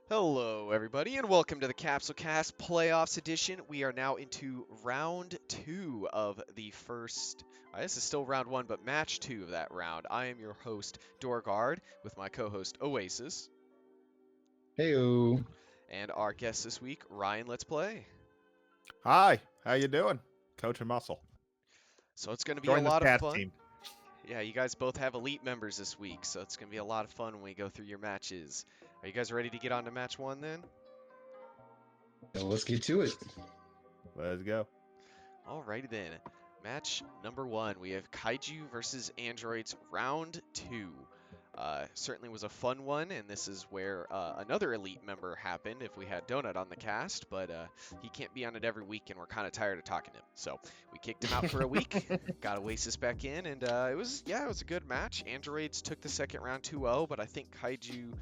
Hello, everybody, and welcome to the Capsule Cast Playoffs Edition. We are now into round two of the first. This is still round one, but match two of that round. I am your host, DoorGuard, with my co-host Oasis, Heyo. and our guest this week, Ryan. Let's play. Hi, how you doing? Coach and Muscle. So it's going to be a Join the lot of cast fun. team. Yeah, you guys both have elite members this week, so it's going to be a lot of fun when we go through your matches. Are you guys ready to get on to match one then? Let's get to it. Let's go. Alrighty then. Match number one, we have Kaiju versus Androids round two. Certainly was a fun one, and this is where another elite member happened if we had Donut on the cast, but he can't be on it every week, and we're kind of tired of talking to him. So we kicked him out for a week, got Oasis back in, and it was a good match. Androids took the second round 2-0, but I think Kaiju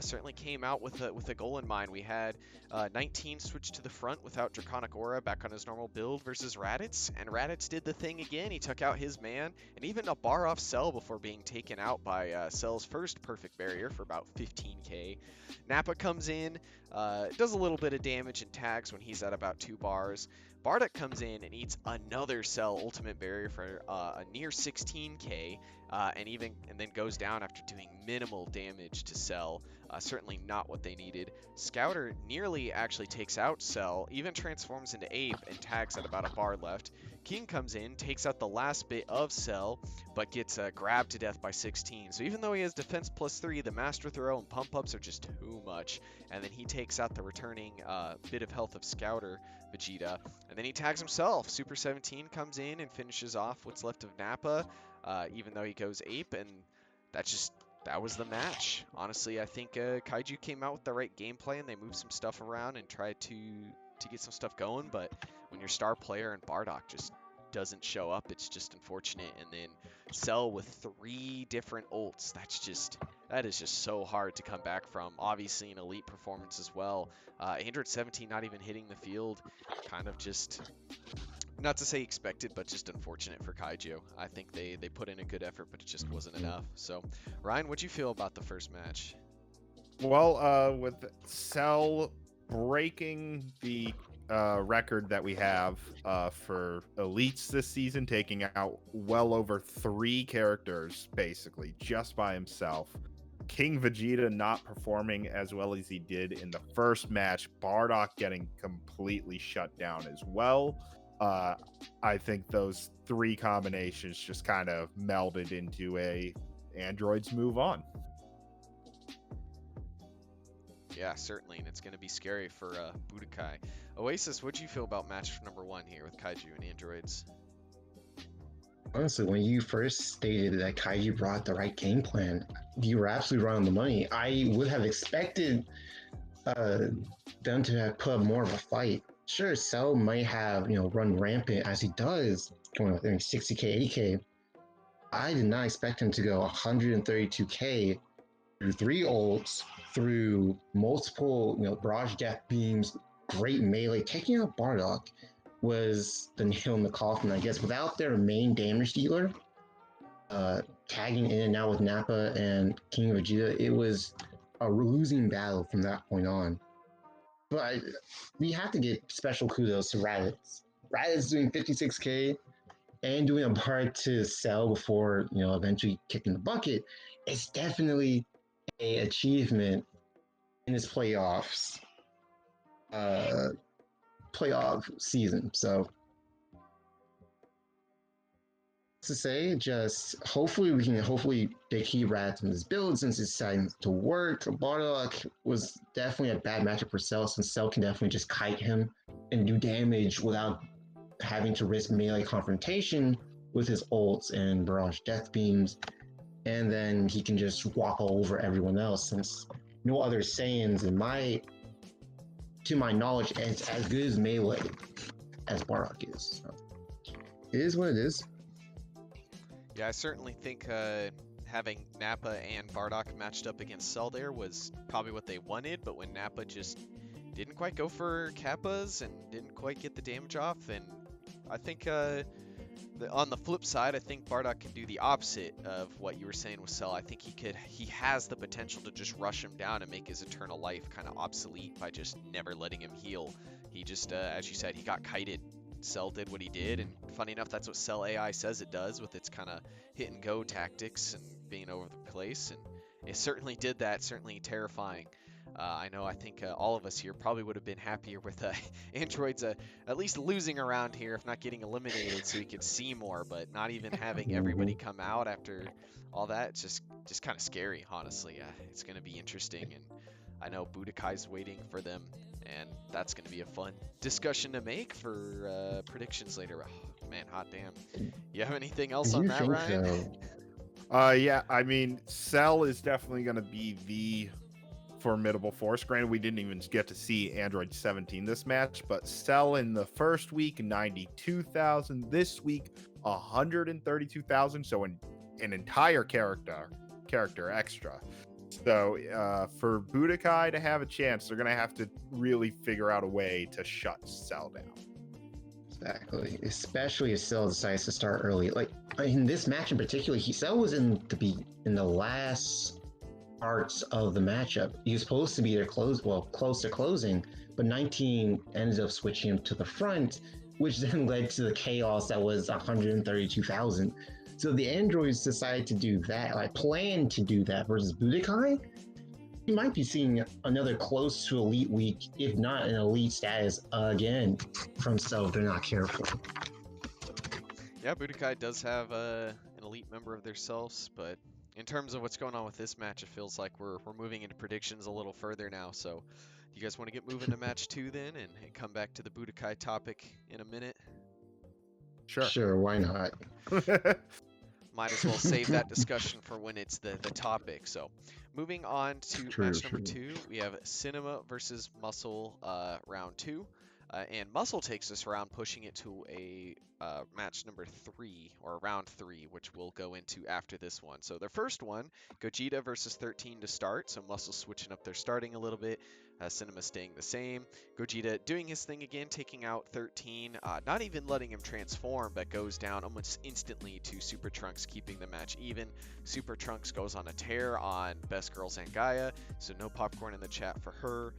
certainly came out with a goal in mind. We had 19 switch to the front without Draconic Aura back on his normal build versus Raditz, and Raditz did the thing again. He took out his man, and even a bar off Cell before being taken out by Cell's first perfect barrier for about 15k. Nappa comes in, does a little bit of damage and tags when he's at about 2 bars. Bardock comes in and eats another Cell ultimate barrier for a near 16k, and then goes down after doing minimal damage to Cell. Certainly not what they needed. Scouter nearly actually takes out Cell, even transforms into Ape and tags at about a bar left. King comes in, takes out the last bit of Cell, but gets grabbed to death by 16. So even though he has defense +3, the Master Throw and pump ups are just too much. And then he takes out the returning bit of health of Scouter, Vegeta, and then he tags himself. Super 17 comes in and finishes off what's left of Nappa, even though he goes Ape, and that was the match. Honestly, I think Kaiju came out with the right game plan. They moved some stuff around and tried to get some stuff going, but when your star player and Bardock just doesn't show up, it's just unfortunate. And then Cell with 3 different ults, that is just so hard to come back from. Obviously an elite performance as well. Android 17 not even hitting the field, kind of just, not to say expected, but just unfortunate for Kaiju. I think they put in a good effort, but it just wasn't enough. So, Ryan, what'd you feel about the first match? Well, with Cell breaking the record that we have for elites this season, taking out well over 3 characters basically just by himself. King Vegeta not performing as well as he did in the first match. Bardock getting completely shut down as well. I think those 3 combinations just kind of melded into a Androids move on. Yeah, certainly, and it's going to be scary for Budokai. Oasis, what'd you feel about match number 1 here with Kaiju and Androids? Honestly, when you first stated that Kaiju brought the right game plan, you were absolutely right on the money. I would have expected them to have put up more of a fight. Sure, Cell might have, run rampant as he does, going with 60k, 80k. I did not expect him to go 132k through 3 ults, through multiple, barrage death beams, great melee. Taking out Bardock was the nail in the coffin, I guess. Without their main damage dealer, tagging in and out with Nappa and King Vegeta, it was a losing battle from that point on. But we have to give special kudos to Raditz. Raditz doing 56k and doing a part to Cell before, eventually kicking the bucket. It's definitely a achievement in his playoff season. So to say, just hopefully they keep Raditz in his build since it's starting to work. Bardock was definitely a bad matchup for Cell, since Cell can definitely just kite him and do damage without having to risk melee confrontation with his ults and barrage death beams, and then he can just walk all over everyone else, since no other Saiyans to my knowledge is as good as melee as Bardock is. So, it is what it is. Yeah, I certainly think having Nappa and Bardock matched up against Cell there was probably what they wanted, but when Nappa just didn't quite go for Kappas and didn't quite get the damage off, and I think On the flip side, I think Bardock can do the opposite of what you were saying with Cell. I think he has the potential to just rush him down and make his eternal life kind of obsolete by just never letting him heal. He just, as you said, he got kited. Cell did what he did, and funny enough, that's what Cell AI says it does with its kind of hit and go tactics and being over the place, and it certainly did that, certainly terrifying. I think all of us here probably would have been happier with androids at least losing around here, if not getting eliminated, so we could see more. But not even having everybody come out after all that, it's just kind of scary, honestly. It's going to be interesting, and I know Budokai's waiting for them, and that's going to be a fun discussion to make for predictions later. Oh, man, hot damn. You have anything else on that, Ryan? Yeah, I mean, Cell is definitely going to be the formidable force. Granted, we didn't even get to see Android 17 this match, but Cell in the first week 92,000, this week 132,000, so an entire character extra. So for Budokai to have a chance, they're gonna have to really figure out a way to shut Cell down. Exactly, especially if Cell decides to start early. Like in this match in particular, Cell was in the last parts of the matchup. He was supposed to be there close to closing, but 19 ended up switching him to the front, which then led to the chaos that was 132,000. So the androids decided to do that, like plan to do that versus Budokai. You might be seeing another close to elite week, if not an elite status again from Cell if they're not careful. Yeah, Budokai does have an elite member of themselves, but in terms of what's going on with this match, it feels like we're moving into predictions a little further now. So, you guys want to get moving to match 2 then, and come back to the Budokai topic in a minute? Sure, why not? Might as well save that discussion for when it's the topic. So, moving on to match number 2, we have Cinema versus Muscle, round 2. And Muscle takes this round, pushing it to a match number 3, or round 3, which we'll go into after this one. So their first one, Gogeta versus 13 to start. So Muscle switching up their starting a little bit. Cinema staying the same. Gogeta doing his thing again, taking out 13. Not even letting him transform, but goes down almost instantly to Super Trunks, keeping the match even. Super Trunks goes on a tear on Best Girl Zangief, so no popcorn in the chat for her.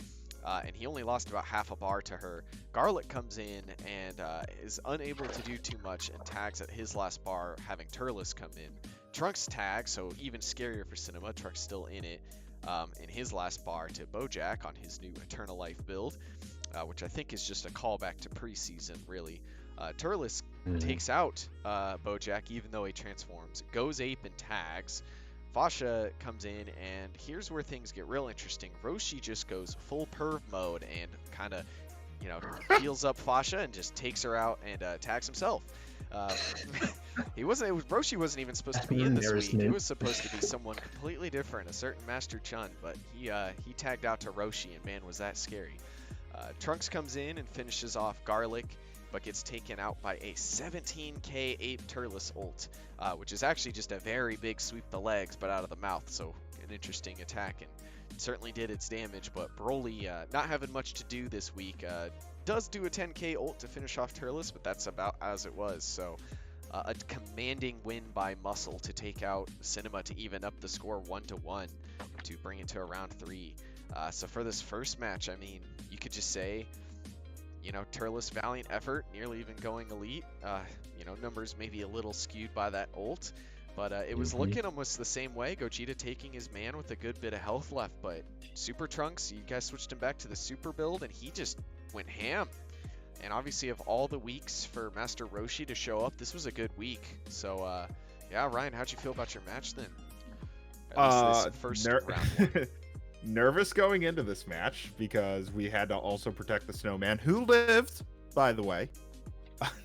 And he only lost about half a bar to her. Garlic comes in and is unable to do too much and tags at his last bar, having Turles come in. Trunks tags, so even scarier for Cinema. Trunks still in it in his last bar to Bojack on his new Eternal Life build, which I think is just a callback to preseason, really. Turles takes out Bojack, even though he transforms. Goes ape and tags. Fasha comes in, and here's where things get real interesting. Roshi just goes full perv mode and kind of, heals up Fasha and just takes her out and tags himself. Roshi wasn't even supposed to be in this week. It was supposed to be someone completely different, a certain Master Chun, but he tagged out to Roshi, and man, was that scary. Trunks comes in and finishes off Garlic, but gets taken out by a 17k Ape Turles ult, which is actually just a very big sweep the legs, but out of the mouth, so an interesting attack, and certainly did its damage. But Broly, not having much to do this week, does do a 10k ult to finish off Turles, but that's about as it was. So a commanding win by Muscle to take out Cinema to even up the score 1-1 to bring it to a round 3. So for this first match, I mean, you could just say, Turles valiant effort, nearly even going elite. Numbers maybe a little skewed by that ult, but it was looking almost the same way. Gogeta taking his man with a good bit of health left, but Super Trunks, you guys switched him back to the super build, and he just went ham. And obviously, of all the weeks for Master Roshi to show up, this was a good week. So, yeah, Ryan, how'd you feel about your match then? At least this first round one. Nervous going into this match because we had to also protect the snowman, who lived, by the way.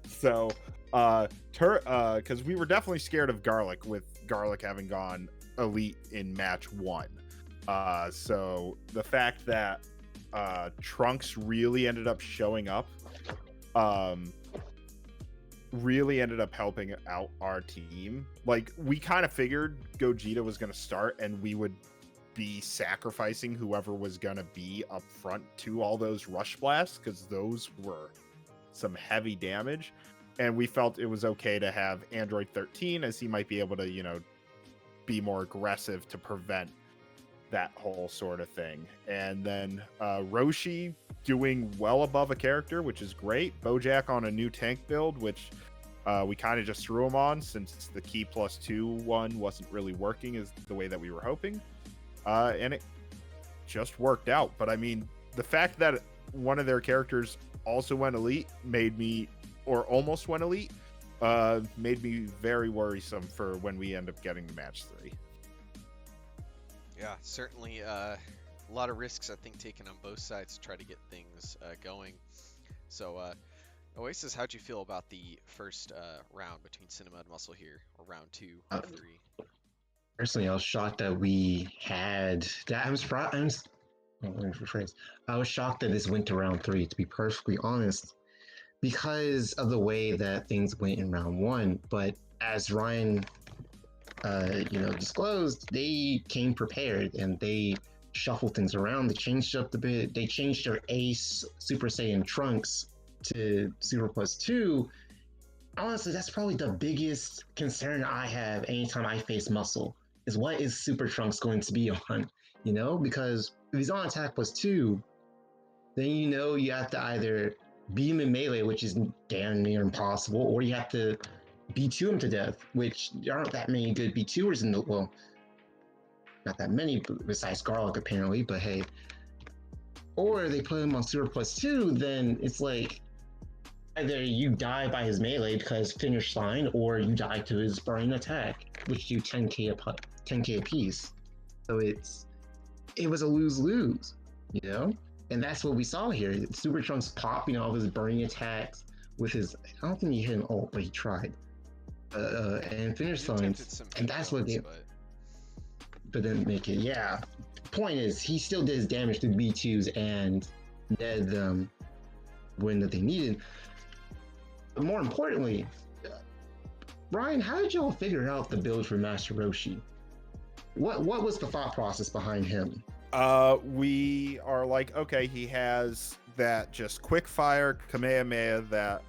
So, because we were definitely scared of Garlic, with Garlic having gone elite in match 1. So the fact that Trunks really ended up showing up, really ended up helping out our team. Like, we kind of figured Gogeta was going to start and we would be sacrificing whoever was going to be up front to all those rush blasts, because those were some heavy damage. and we felt it was okay to have Android 13 as he might be able to, be more aggressive to prevent that whole sort of thing. And then Roshi doing well above a character, which is great. Bojack on a new tank build, which we kind of just threw him on since the key +2 one wasn't really working as the way that we were hoping. And it just worked out. But I mean, the fact that one of their characters also went elite or almost went elite, made me very worrisome for when we end up getting to match 3. Yeah, certainly a lot of risks, I think, taken on both sides to try to get things going. So, Oasis, how'd you feel about the first round between Cinema and Muscle here, or round 2 of 3? Personally, I was shocked that we had that. Let me rephrase. I was shocked that this went to round 3, to be perfectly honest, because of the way that things went in round 1. But as Ryan, disclosed, they came prepared and they shuffled things around. They changed up a bit. They changed their Ace Super Saiyan Trunks to Super +2. Honestly, that's probably the biggest concern I have anytime I face Muscle, is what is Super Trunks going to be on? Because if he's on attack +2, then you have to either beat him in melee, which is damn near impossible, or you have to B2 him to death, which there aren't that many good B2ers not that many besides Garlic apparently, but hey. Or they put him on Super +2, then it's like either you die by his melee because finish line, or you die to his burning attack, which do 10k a piece. So it was a lose-lose, And that's what we saw here. Super Trunks popping all of his burning attacks with his, I don't think he hit an ult, but he tried. And finish lines. And that's what but didn't make it. Yeah. Point is, he still did his damage to B2s and netted them when that they needed. But more importantly, Ryan, how did y'all figure out the build for Master Roshi? What was the thought process behind him? We are like, okay, he has that just quick fire Kamehameha that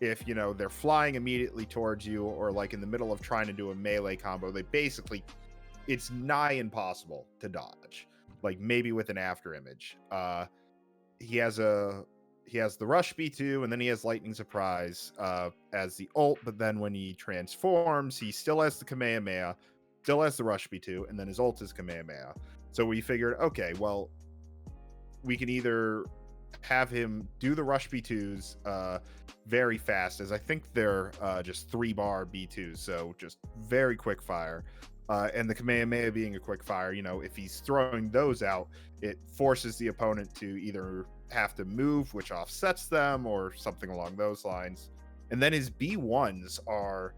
if they're flying immediately towards you, or like in the middle of trying to do a melee combo, it's nigh impossible to dodge, like maybe with an after image. He has the rush B2, and then he has lightning surprise as the ult, but then when he transforms, he still has the Kamehameha, still has the rush B2, and then his ult is Kamehameha. So we figured, okay, well, we can either have him do the rush B2s very fast, as I think they're just 3-bar B2s, so just very quick fire. And the Kamehameha being a quick fire, if he's throwing those out, it forces the opponent to either have to move, which offsets them, or something along those lines. And then his B1s are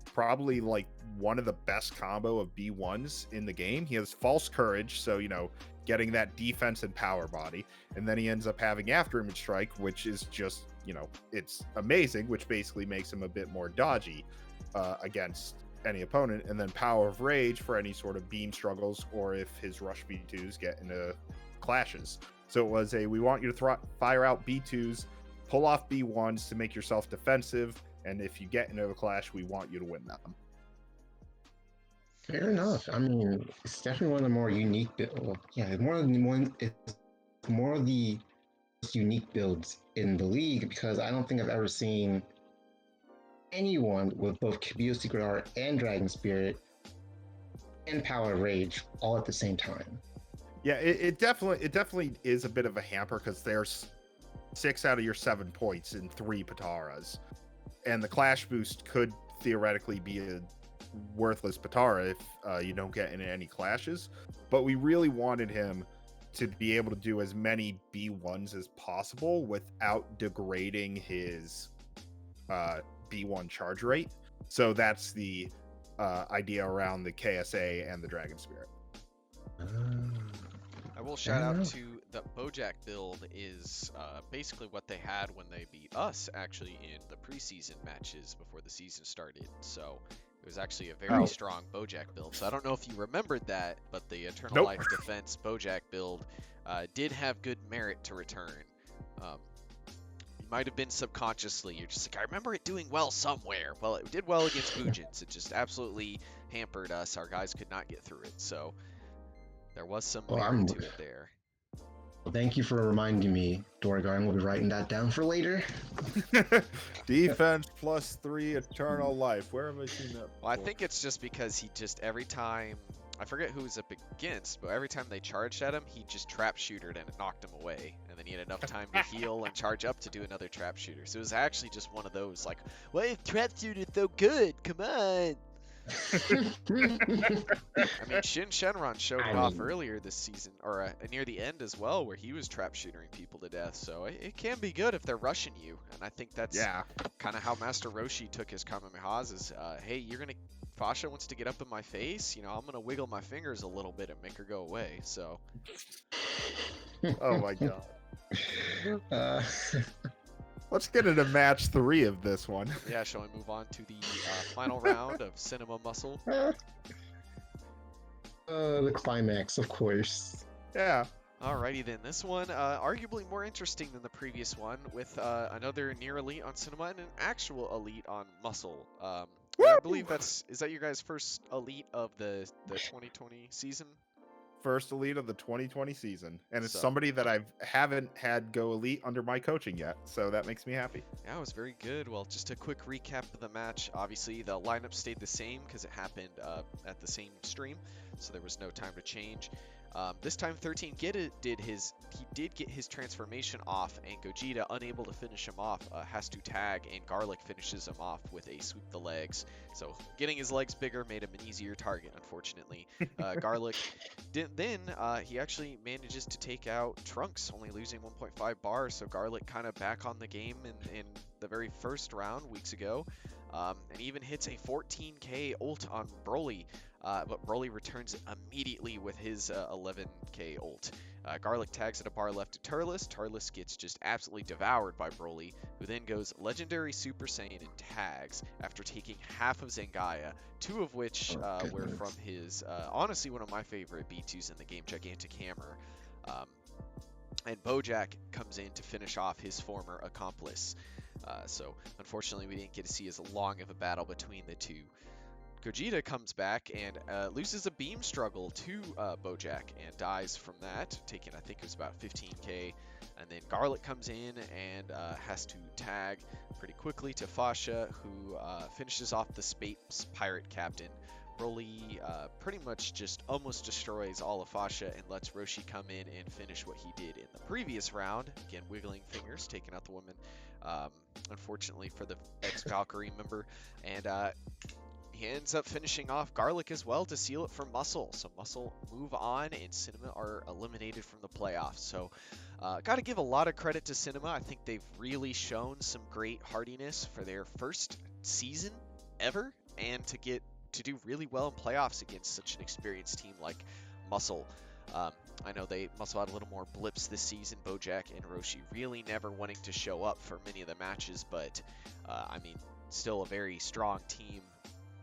probably like one of the best combo of B1s in the game. He has false courage, so getting that defense and power body, and then he ends up having after image strike, which is just it's amazing, which basically makes him a bit more dodgy against any opponent, and then power of rage for any sort of beam struggles, or if his rush B2s get into clashes. So it was we want you to fire out B2s, pull off B1s to make yourself defensive, and if you get into a clash, we want you to win them. Fair enough. I mean, it's definitely one of the more unique builds. Yeah, it's more of the unique builds in the league, because I don't think I've ever seen anyone with both Kabio Secret Art and Dragon Spirit and Power of Rage all at the same time. Yeah, it definitely is a bit of a hamper, because there's 6 out of your 7 points in 3 Pataras, and the Clash boost could theoretically be a worthless Patara if you don't get into any clashes. But we really wanted him to be able to do as many B1s as possible without degrading his B1 charge rate. So that's the idea around the KSA and the Dragon Spirit. I will shout out to the Bojack build is basically what they had when they beat us actually in the preseason matches before the season started. So it was actually a very strong Bojack build. So I don't know if you remembered that, but the Eternal Life Defense Bojack build did have good merit to return. might have been subconsciously. You're just like, I remember it doing well somewhere. Well, it did well against Bujins. It just absolutely hampered us. Our guys could not get through it. So there was some Well, merit to it there. Well, thank you for reminding me, DoorGuard. We'll be writing that down for later. Defense +3 eternal life. Where have I seen that? Well, I before? think it's just because he just every time, I forget who was up against, but every time they charged at him, he just trap shootered and it knocked him away. And then he had enough time to heal and charge up to do another trap shooter. So it was actually just one of those like, well, if trap shooter's so good, come on. I mean, Shin Shenron showed it off earlier this season, or near the end as well, where he was trap shooting people to death. So it can be good if they're rushing you, and I think that's kind of how Master Roshi took his Kamehamehas. Is hey, you're gonna Fasha wants to get up in my face, you know, I'm gonna wiggle my fingers a little bit and make her go away. So. Oh my god. Uh, Let's get into match 3 of this one. Yeah, shall we move on to the final round of Cinema Muscle? the climax, of course. Yeah. Alrighty then, this one arguably more interesting than the previous one, with another near elite on Cinema and an actual elite on Muscle. I believe is that your guys' first elite of the 2020 season? First elite of the 2020 season, and it's So- somebody that I haven't had go elite under my coaching yet, so that makes me happy. Yeah, it was very good. Well, just a quick recap of the match. Obviously, the lineup stayed the same because it happened at the same stream, so there was no time to change. This time, 13 did get his transformation off, and Gogeta, unable to finish him off, has to tag, and Garlic finishes him off with a sweep the legs. So getting his legs bigger made him an easier target, unfortunately. Garlic he actually manages to take out Trunks, only losing 1.5 bars. So Garlic kind of back on the game in the very first round weeks ago, and even hits a 14k ult on Broly. But Broly returns immediately with his 11k ult. Garlic tags at a bar left to Turles. Turles gets just absolutely devoured by Broly, who then goes Legendary Super Saiyan and tags after taking half of Zangief, 2 of which were from his, honestly, one of my favorite B2s in the game, Gigantic Hammer. And Bojack comes in to finish off his former accomplice. So unfortunately, we didn't get to see as long of a battle between the two. Gogeta comes back and loses a beam struggle to Bojack and dies from that, taking, I think it was about 15k. And then Garlic comes in and has to tag pretty quickly to Fasha, who finishes off the Space Pirate Captain. Broly pretty much just almost destroys all of Fasha and lets Roshi come in and finish what he did in the previous round. Again, wiggling fingers, taking out the woman, unfortunately for the ex-Valkyrie member. And he ends up finishing off Garlic as well to seal it for Muscle. So Muscle move on, and Cinema are eliminated from the playoffs. So got to give a lot of credit to Cinema. I think they've really shown some great hardiness for their first season ever, and to do really well in playoffs against such an experienced team like Muscle. I know Muscle had a little more blips this season, Bojack and Roshi really never wanting to show up for many of the matches, but I mean, still a very strong team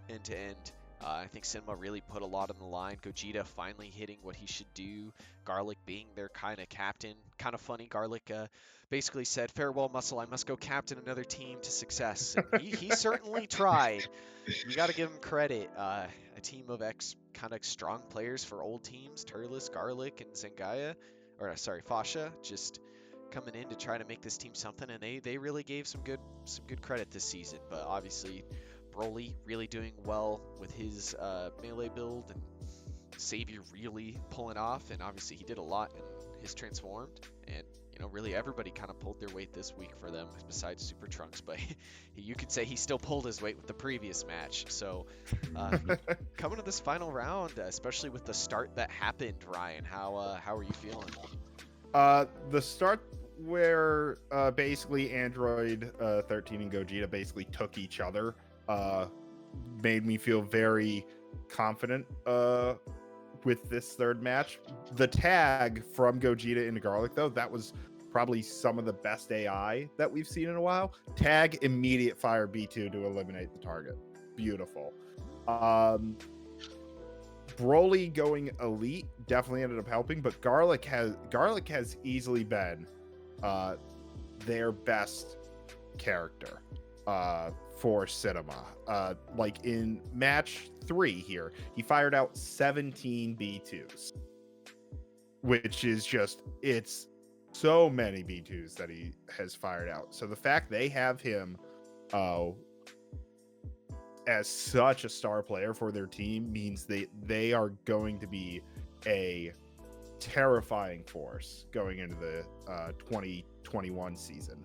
end to end. I think Cinema really put a lot on the line. Gogeta finally hitting what he should do. Garlic being their kind of captain. Kind of funny, Garlic basically said, "Farewell, Muscle, I must go captain another team to success." And he certainly tried. You got to give him credit. A team of kind of strong players for old teams, Turles, Garlic, and Fasha, just coming in to try to make this team something, and they really gave some good credit this season. But obviously, Broly really doing well with his melee build, and Savior really pulling off, and obviously he did a lot in his transformed, and you know, really everybody kind of pulled their weight this week for them besides Super Trunks, but you could say he still pulled his weight with the previous match. So coming to this final round, especially with the start that happened, Ryan, how are you feeling? The start where basically Android 13 and Gogeta basically took each other made me feel very confident with this third match. The tag from Gogeta into Garlic, though, that was probably some of the best AI that we've seen in a while. Tag, immediate fire B2 to eliminate the target. Beautiful. Broly going elite definitely ended up helping, but Garlic has easily been their best character for Cinema. Like in match 3 here, he fired out 17 B2s, which is just, it's so many B2s that he has fired out. So the fact they have him as such a star player for their team means they are going to be a terrifying force going into the 2021 season.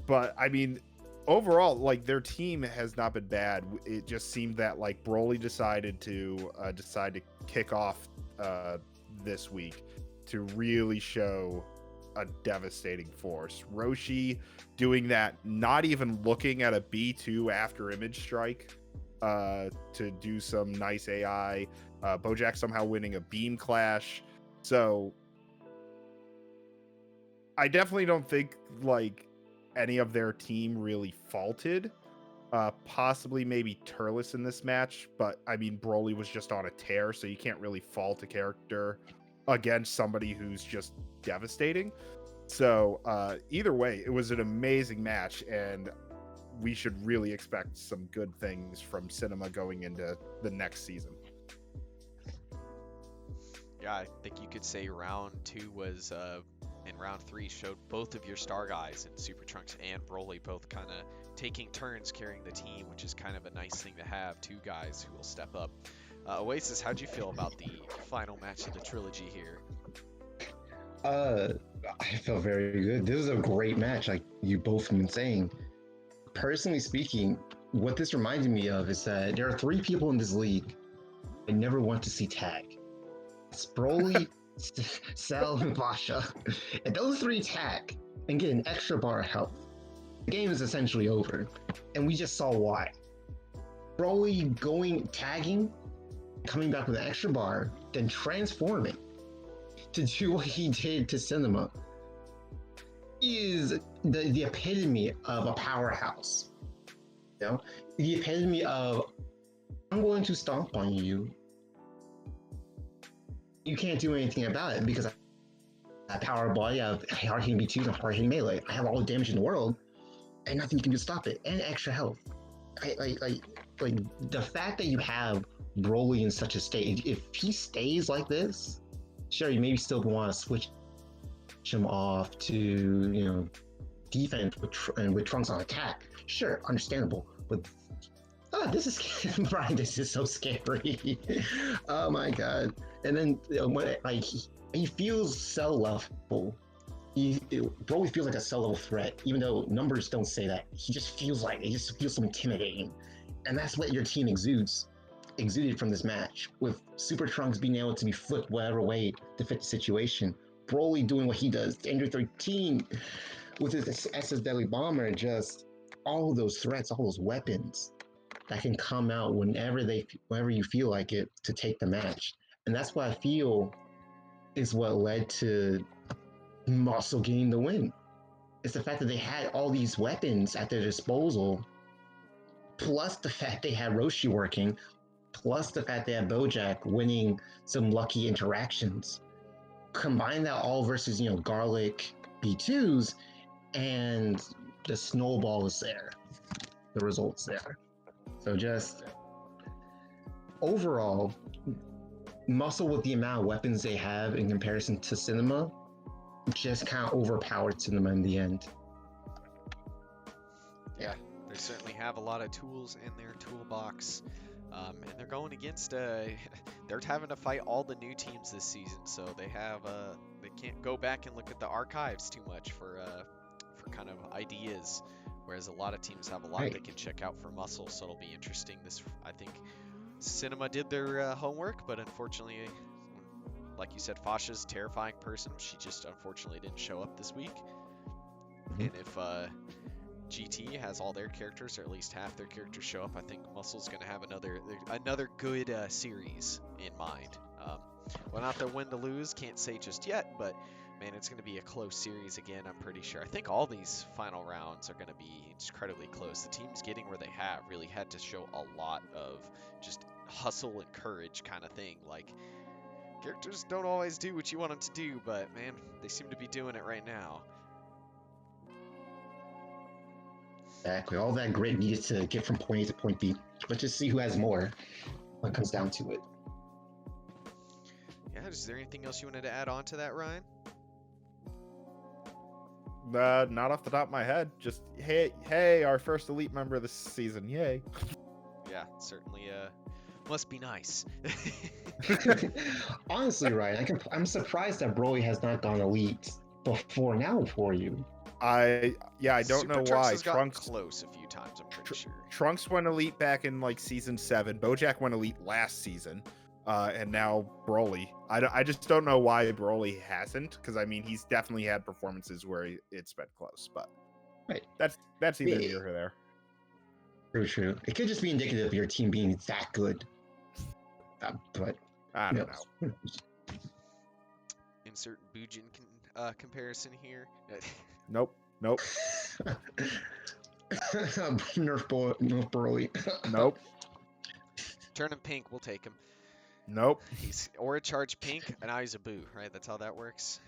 But I mean, overall, like, their team has not been bad. It just seemed that like Broly decided to kick off this week to really show a devastating force. Roshi doing that, not even looking at a B2 after image strike to do some nice AI. Bojack somehow winning a beam clash. So I definitely don't think like any of their team really faulted. Possibly maybe Turles in this match, but I mean, Broly was just on a tear, so you can't really fault a character against somebody who's just devastating. So either way, it was an amazing match, and we should really expect some good things from Cinema going into the next season. Yeah, I think you could say round 2 was, and round 3 showed both of your star guys in Super Trunks and Broly both kind of taking turns carrying the team, which is kind of a nice thing to have, 2 guys who will step up. Oasis, how'd you feel about the final match of the trilogy here? I felt very good. This was a great match, like you both have been saying. Personally speaking, what this reminded me of is that there are 3 people in this league I never want to see tag. It's Broly, Cell, and Basha. And those 3 tag and get an extra bar of health, the game is essentially over. And we just saw why. Broly tagging, coming back with an extra bar, then transforming to do what he did to Cinema is the epitome of a powerhouse. You know, the epitome of, I'm going to stomp on you. You can't do anything about it because I have power body, I have hard hitting B2s and hard hitting melee. I have all the damage in the world, and nothing you can do to stop it. And extra health. Like the fact that you have Broly in such a state, if he stays like this, sure, you maybe still want to switch him off to, you know, defense with Trunks on attack. Sure, understandable. But this is Brian. This is so scary. Oh my god! And then like he feels cell level. Broly feels like a cell level threat, even though numbers don't say that. He just feels like it. Just feels so intimidating, and that's what your team exuded from this match, with Super Trunks being able to be flipped whatever way to fit the situation. Broly doing what he does, Danger 13 with his SS Deadly Bomber, just all those threats, all those weapons that can come out whenever you feel like it to take the match. And that's what I feel is what led to Muscle getting the win. It's the fact that they had all these weapons at their disposal, plus the fact they had Roshi working, plus the fact they had Bojack winning some lucky interactions. Combine that all versus, you know, Garlic B2s, and the snowball is there. The results there. So just overall, Muscle, with the amount of weapons they have in comparison to Cinema, just kind of overpowered Cinema in the end. Yeah, they certainly have a lot of tools in their toolbox. And they're going against they're having to fight all the new teams this season, so they can't go back and look at the archives too much for kind of ideas, whereas a lot of teams have a lot they can check out for Muscle. So it'll be interesting. I think Cinema did their homework, but unfortunately, like you said, Fasha's a terrifying person. She just unfortunately didn't show up this week. And if GT has all their characters, or at least half their characters, show up, I think Muscle's going to have another good series in mind. Well, not the win to lose, can't say just yet, but man, it's going to be a close series again, I'm pretty sure. I think all these final rounds are going to be incredibly close. The teams getting where they have really had to show a lot of just hustle and courage kind of thing. Like, Characters don't always do what you want them to do, but man, they seem to be doing it right now. Exactly. All that grit needed to get from point A to point B. Let's just see who has more when it comes down to it. Yeah, is there anything else you wanted to add on to that, Ryan? Not off the top of my head. Just hey, our first elite member this season. Yay. Yeah, certainly must be nice. Honestly, Ryan, I'm surprised that Broly has not gone elite before now for you. I don't Super know Trunks why. has gotten Trunks close a few times, I'm pretty sure. Trunks went elite back in like season 7. Bojack went elite last season. And now Broly. I just don't know why Broly hasn't, because I mean he's definitely had performances where it's been close, but Right. That's either here or there. True. It could just be indicative of your team being that good. But I don't know. Insert Bujin comparison here. Nope. Nerf Broly. Nope. Turn him pink, we'll take him. Nope. He's Aura Charge pink, and now he's a Boo, right? That's how that works?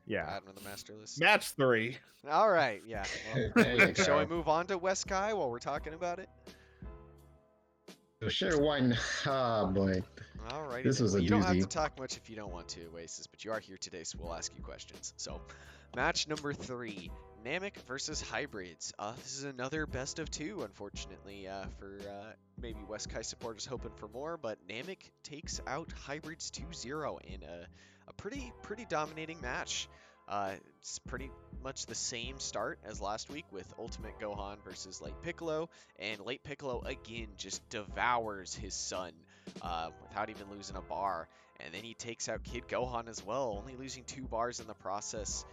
Yeah. Add him to the master list. Match 3. All right, yeah. Well, There you shall we go. move on to West Kai while we're talking about it? Sure, one. Ah, boy. Alrighty. This was a You don't have doozy. to talk much if you don't want to, Oasis, but you are here today, so we'll ask you questions. So, match number 3, Namek versus Hybrids. This is another best of 2, unfortunately, for maybe West Kai supporters hoping for more, but Namek takes out Hybrids 2-0 in a pretty dominating match. It's pretty much the same start as last week with Ultimate Gohan versus Late Piccolo, and Late Piccolo again just devours his son without even losing a bar. And then he takes out Kid Gohan as well, only losing 2 bars in the process,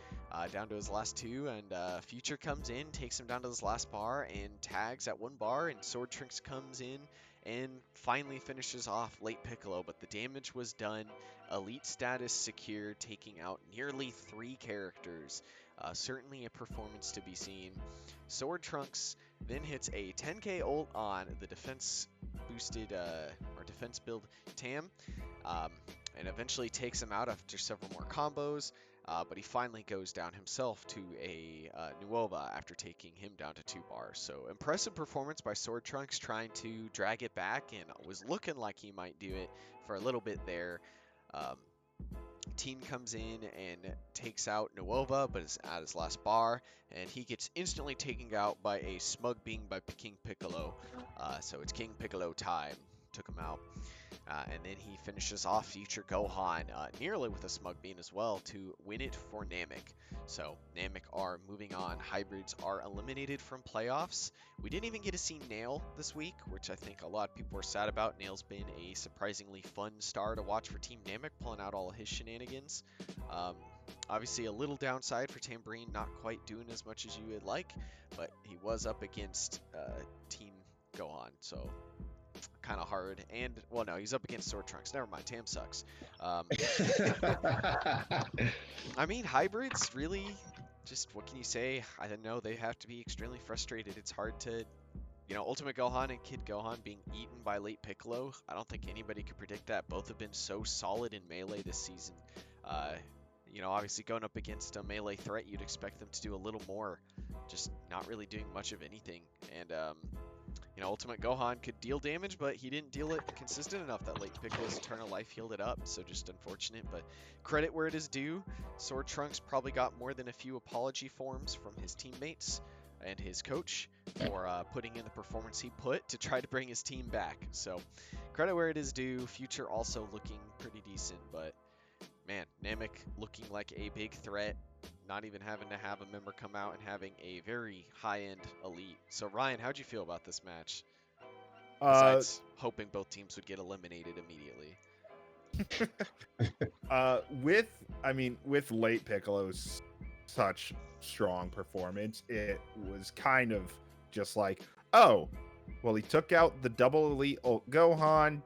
down to his last 2. And Future comes in, takes him down to his last bar, and tags at 1 bar. And Sword Trunks comes in and finally finishes off Late Piccolo. But the damage was done. Elite status secured, taking out nearly 3 characters. Certainly a performance to be seen. Sword Trunks then hits a 10k ult on the defense boosted or defense build Tam, and eventually takes him out after several more combos. But he finally goes down himself to a Nuova after taking him down to 2 bars. So impressive performance by Sword Trunks, trying to drag it back, and was looking like he might do it for a little bit there. Team comes in and takes out Nuova, but is at his last bar, and he gets instantly taken out by a smug being by King Piccolo. So it's King Piccolo time. Took him out. And then he finishes off Future Gohan nearly with a smug beam as well to win it for Namek. So Namek are moving on. Hybrids are eliminated from playoffs. We didn't even get to see Nail this week, which I think a lot of people are sad about. Nail's been a surprisingly fun star to watch for Team Namek, pulling out all of his shenanigans. Obviously a little downside for Tambourine, not quite doing as much as you would like, but he was up against Team Gohan, so kind of hard. And well, no, he's up against Sword Trunks. Never mind, Tam sucks. I mean, Hybrids really, just what can you say? I don't know. They have to be extremely frustrated. It's hard to, Ultimate Gohan and Kid Gohan being eaten by Late Piccolo. I don't think anybody could predict that. Both have been so solid in Melee this season. Obviously going up against a Melee threat, you'd expect them to do a little more. Just not really doing much of anything. And Ultimate Gohan could deal damage, but he didn't deal it consistent enough that Late Piccolo's eternal life healed it up, so just unfortunate, but credit where it is due. Sword Trunks probably got more than a few apology forms from his teammates and his coach for putting in the performance he put to try to bring his team back, so credit where it is due. Future also looking pretty decent, but man, Namek looking like a big threat. Not even having to have a member come out and having a very high-end elite. So Ryan, how'd you feel about this match? Besides hoping both teams would get eliminated immediately. With Late Piccolo's such strong performance, it was kind of just like, oh, well, he took out the double elite Gohan,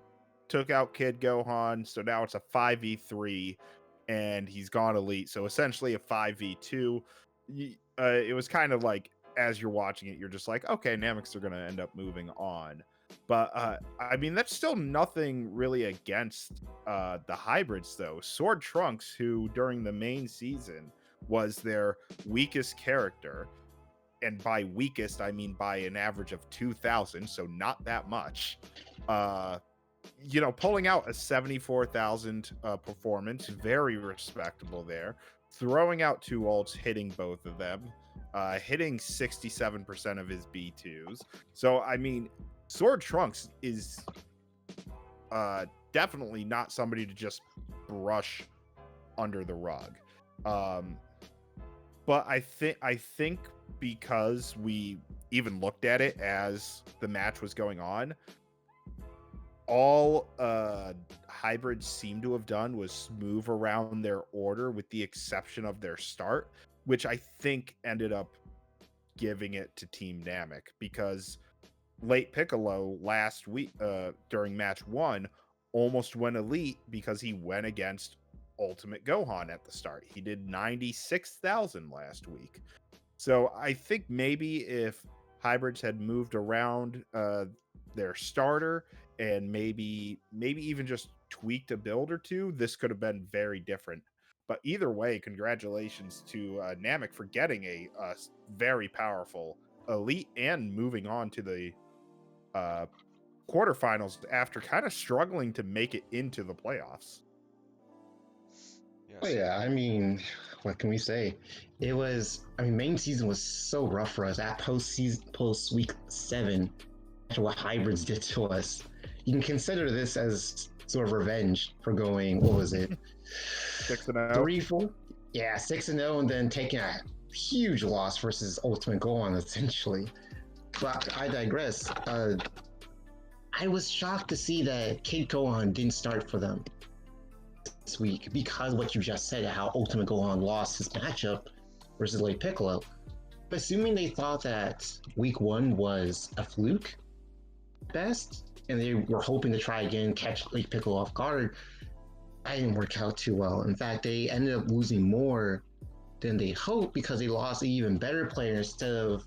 took out Kid Gohan, so now it's a 5v3. And he's gone elite, so essentially a 5v2. It was kind of like, as you're watching it, you're just like, okay, Nameks are going to end up moving on. But I mean, that's still nothing really against the hybrids, though. Sword Trunks, who during the main season was their weakest character, and by weakest, I mean by an average of 2,000, so not that much. Pulling out a 74,000 performance, very respectable there. Throwing out 2 ults, hitting both of them, hitting 67% of his B2s. So, I mean, Sword Trunks is definitely not somebody to just brush under the rug. But I think because we even looked at it as the match was going on, all hybrids seem to have done was move around their order with the exception of their start, which I think ended up giving it to Team Namek, because Late Piccolo last week during match 1 almost went elite because he went against Ultimate Gohan at the start. He did 96,000 last week. So I think maybe if hybrids had moved around their starter and maybe even just tweaked a build or two, this could have been very different. But either way, congratulations to Namek for getting a very powerful elite and moving on to the quarterfinals after kind of struggling to make it into the playoffs. Yes. Oh yeah, I mean, what can we say? Main season was so rough for us. That post week 7, after what hybrids did to us, you can consider this as sort of revenge for going, what was it? 6-0. 3, 4? Yeah, 6-0, and then taking a huge loss versus Ultimate Gohan, essentially. But I digress. I was shocked to see that Kid Gohan didn't start for them this week because what you just said, how Ultimate Gohan lost his matchup versus Late Piccolo. Assuming they thought that week 1 was a fluke best, and they were hoping to try again, catch Late Piccolo off guard, that didn't work out too well. In fact, they ended up losing more than they hoped because they lost an even better player instead of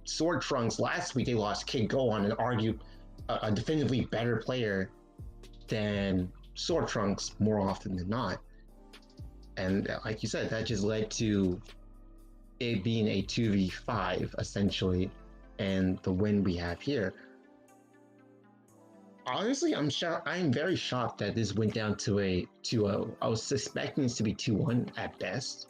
Sword Trunks. Last week they lost Kid Gohan and argued a definitively better player than Sword Trunks more often than not. And like you said, that just led to it being a 2v5 essentially, and the win we have here. Honestly, I'm shocked. I'm very shocked that this went down to a 2-0. I was suspecting this to be 2-1 at best,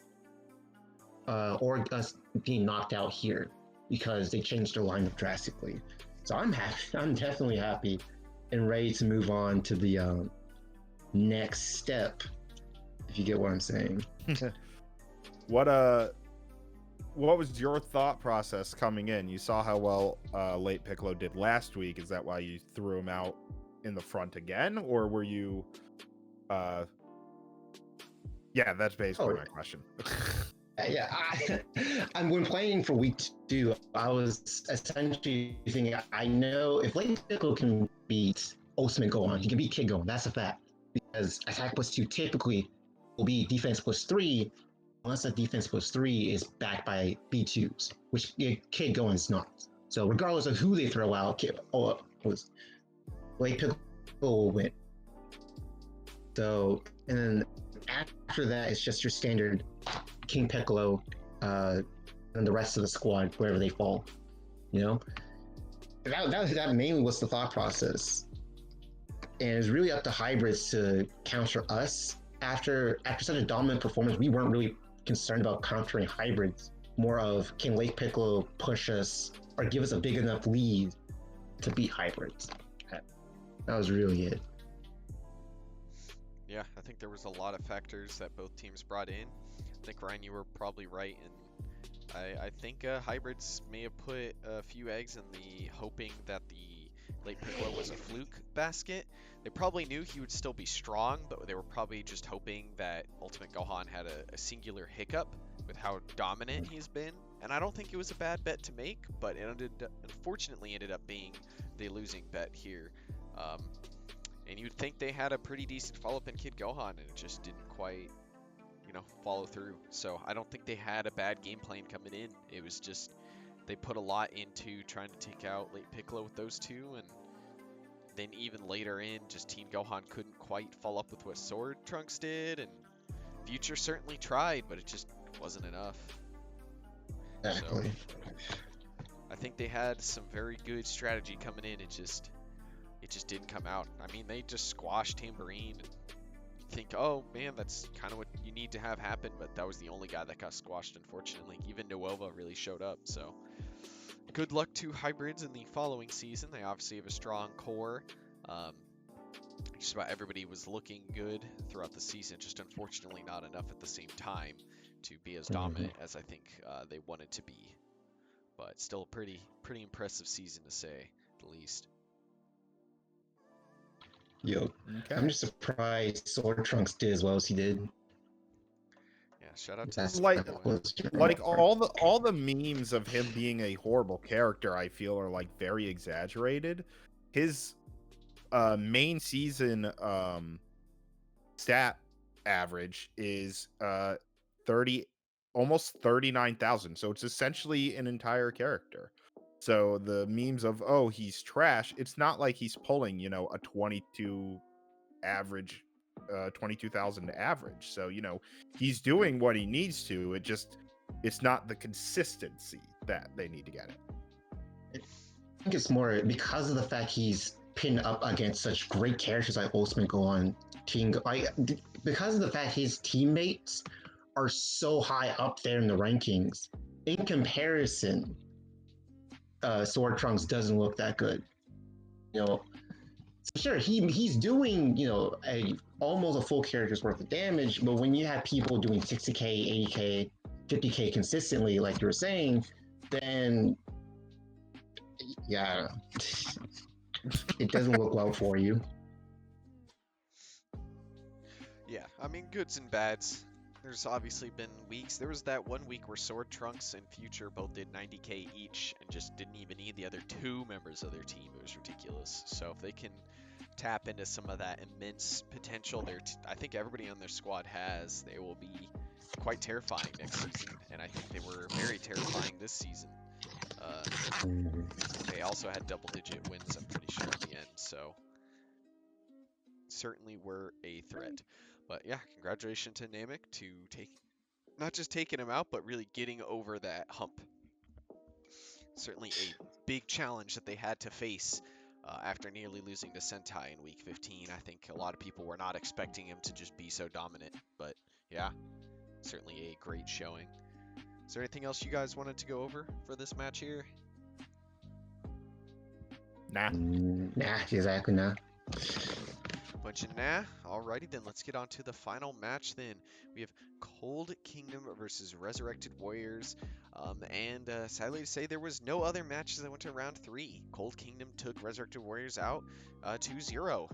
or us being knocked out here because they changed their lineup drastically. So I'm happy. I'm definitely happy and ready to move on to the next step, if you get what I'm saying. What was your thought process coming in? You saw how well Late Piccolo did last week. Is that why you threw him out in the front again, or were you yeah, that's basically my question. Yeah, I'm when playing for week 2, I was essentially thinking, I know if Late Piccolo can beat Ultimate Gohan, he can beat Kid Gohan. That's a fact. Because attack plus 2 typically will be defense plus 3, unless that defense plus 3 is backed by B2s, which Kid Gohan is not. So regardless of who they throw out, Late Piccolo will win. So, and then after that, it's just your standard King Piccolo, and the rest of the squad, wherever they fall. You know, that mainly was the thought process, and it was really up to hybrids to counter us. After such a dominant performance, we weren't really concerned about countering hybrids. More of, can Late Piccolo push us or give us a big enough lead to beat hybrids? That was really it. Yeah, I think there was a lot of factors that both teams brought in. I think, Ryan, you were probably right, and I think hybrids may have put a few eggs in the hoping that the Late Piccolo was a fluke basket. They probably knew he would still be strong, but they were probably just hoping that Ultimate Gohan had a singular hiccup with how dominant he's been. And I don't think it was a bad bet to make, but it unfortunately ended up being the losing bet here. And you'd think they had a pretty decent follow-up in Kid Gohan, and it just didn't quite, follow through. So I don't think they had a bad game plan coming in. It was just they put a lot into trying to take out late Piccolo with those two, and then even later in, just Teen Gohan couldn't quite follow up with what Sword Trunks did, and Future certainly tried, but it just wasn't enough. Exactly. So, I think they had some very good strategy coming in. It just didn't come out. I mean, they just squashed Tambourine. And you think, oh man, that's kind of what you need to have happen, but that was the only guy that got squashed, unfortunately. Even Nuova really showed up. So, good luck to hybrids in the following season. They obviously have a strong core. Just about everybody was looking good throughout the season, just unfortunately not enough at the same time to be as dominant as I think they wanted to be. But still a pretty impressive season to say the least. Yo, Okay. I'm just surprised Sword Trunks did as well as he did. Yeah, shout out to That's the Like- Sword boy. all the memes of him being a horrible character, I feel, are like very exaggerated. His main season stat average is 30, almost 39,000. So it's essentially an entire character. So the memes of, oh, he's trash, it's not like he's pulling, a 22 average, 22,000 average. So, he's doing what he needs to. It's not the consistency that they need to get it. I think it's more because of the fact he's pinned up against such great characters like Ultimate Gohan, because of the fact his teammates are so high up there in the rankings. In comparison, Sword Trunks doesn't look that good. So sure, he's doing almost a full character's worth of damage, but when you have people doing 60k, 80k, 50k consistently, like you were saying, then yeah, it doesn't look well for you. Yeah, I mean, goods and bads. There's obviously been weeks. There was that one week where Sword Trunks and Future both did 90k each and just didn't even need the other two members of their team. It was ridiculous. So if they can tap into some of that immense potential I think everybody on their squad has, they will be quite terrifying next season. And I think they were very terrifying this season. They also had double-digit wins, I'm pretty sure, at the end. So certainly were a threat. But yeah, congratulations to Namek to not just taking him out, but really getting over that hump. Certainly a big challenge that they had to face after nearly losing to Sentai in Week 15. I think a lot of people were not expecting him to just be so dominant. But yeah, certainly a great showing. Is there anything else you guys wanted to go over for this match here? Nah. Nah, exactly nah. Bunch of nah. Alrighty then, let's get on to the final match then. We have Cold Kingdom versus Resurrected Warriors. And sadly to say, there was no other matches that went to round 3. Cold Kingdom took Resurrected Warriors out 2-0.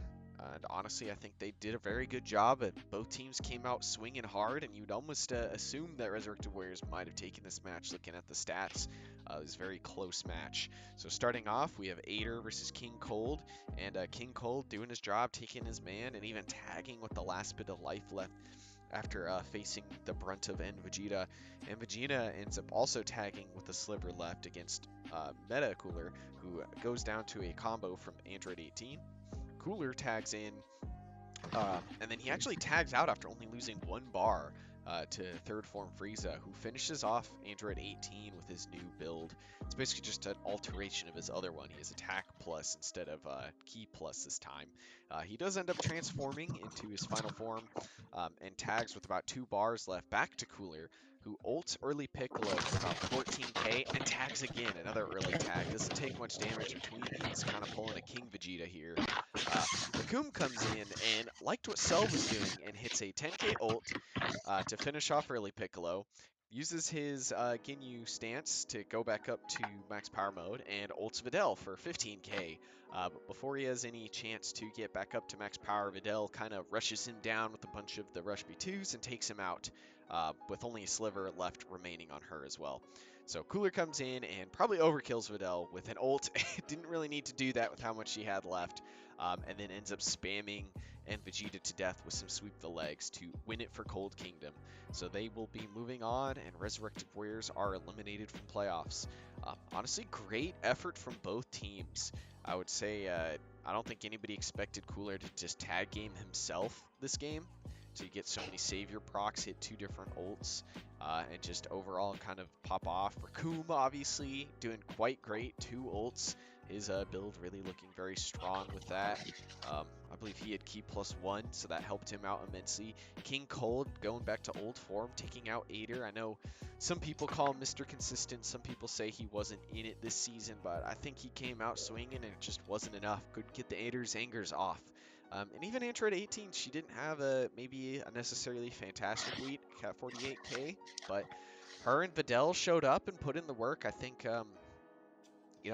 And honestly, I think they did a very good job. Both teams came out swinging hard, and you'd almost assume that Resurrected Warriors might have taken this match looking at the stats. It was a very close match. So starting off, we have Ader versus King Cold, and King Cold doing his job, taking his man, and even tagging with the last bit of life left after facing the brunt of N Vegeta. And Vegeta ends up also tagging with a sliver left against Meta Cooler, who goes down to a combo from Android 18. Cooler tags in, and then he actually tags out after only losing 1 bar to third form Frieza, who finishes off Android 18 with his new build. It's basically just an alteration of his other one. He has attack plus instead of ki plus this time. He does end up transforming into his final form and tags with about 2 bars left back to Cooler, who ults early Piccolo for about 14k and tags again, another early tag. Doesn't take much damage between these, kind of pulling a King Vegeta here. Lakoum comes in and liked what Cell was doing and hits a 10k ult to finish off early Piccolo. Uses his Ginyu stance to go back up to max power mode and ults Videl for 15k. But before he has any chance to get back up to max power, Videl kind of rushes him down with a bunch of the Rush B2s and takes him out with only a sliver left remaining on her as well. So Cooler comes in and probably overkills Videl with an ult. Didn't really need to do that with how much she had left. And then ends up spamming and Vegeta to death with some sweep the legs to win it for Cold Kingdom. So they will be moving on, and Resurrected Warriors are eliminated from playoffs. Honestly, great effort from both teams. I would say I don't think anybody expected Cooler to just tag game himself this game. To get so many savior procs, hit 2 different ults, and just overall kind of pop off. Raccoon obviously doing quite great, 2 ults. His build really looking very strong with that. I believe he had key +1, so that helped him out immensely. King Cold going back to old form, taking out Aider. I know some people call him Mr. Consistent. Some people say he wasn't in it this season, but I think he came out swinging and it just wasn't enough. Couldn't get the Aider's angers off. And even Android 18, she didn't have maybe a necessarily fantastic week at 48k, but her and Videl showed up and put in the work. I think,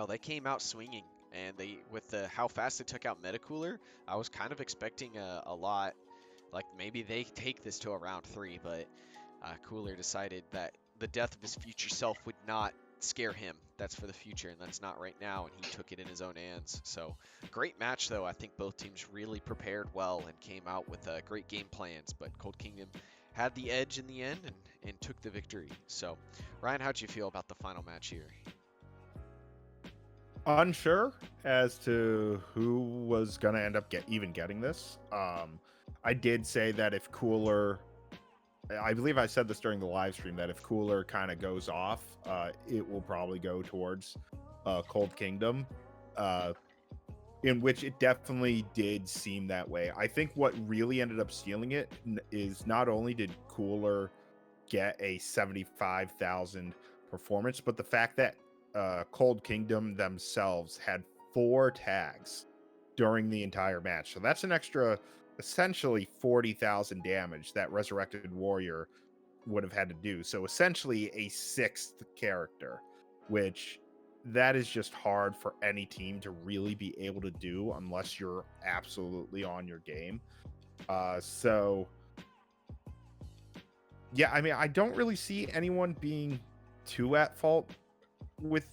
they came out swinging, and with how fast they took out Metacooler, I was kind of expecting a lot, like maybe they take this to a round 3, but Cooler decided that the death of his future self would not scare him. That's for the future, and that's not right now, and he took it in his own hands. So great match, though. I think both teams really prepared well and came out with great game plans, but Cold Kingdom had the edge in the end and took the victory. So Ryan, how'd you feel about the final match here? Unsure as to who was going to end up getting this. I did say that if Cooler, I believe I said this during the live stream, that if Cooler kind of goes off, it will probably go towards Cold Kingdom, in which it definitely did seem that way. I think what really ended up sealing it is not only did Cooler get a 75,000 performance, but the fact that Cold Kingdom themselves had 4 tags during the entire match. So that's an extra essentially 40,000 damage that Resurrected Warrior would have had to do. So essentially a 6th character, which that is just hard for any team to really be able to do unless you're absolutely on your game. So yeah, I mean, I don't really see anyone being too at fault with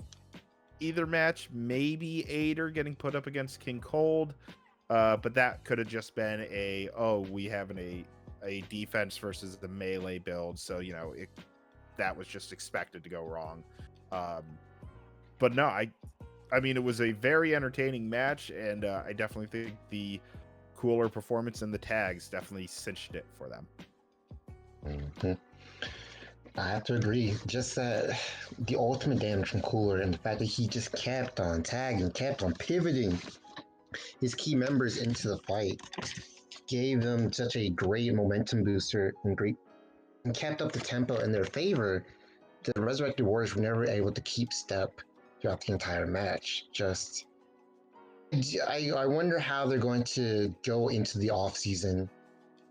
either match. Maybe Aider getting put up against King Cold. But that could have just been we have a defense versus the melee build, so that was just expected to go wrong. But no, I mean, it was a very entertaining match, and I definitely think the Cooler performance and the tags definitely cinched it for them. Mm-hmm. I have to agree. Just that the ultimate damage from Cooler and the fact that he just kept on tagging, kept on pivoting his key members into the fight, gave them such a great momentum booster and kept up the tempo in their favor. The Resurrected Warriors were never able to keep step throughout the entire match. I wonder how they're going to go into the off season,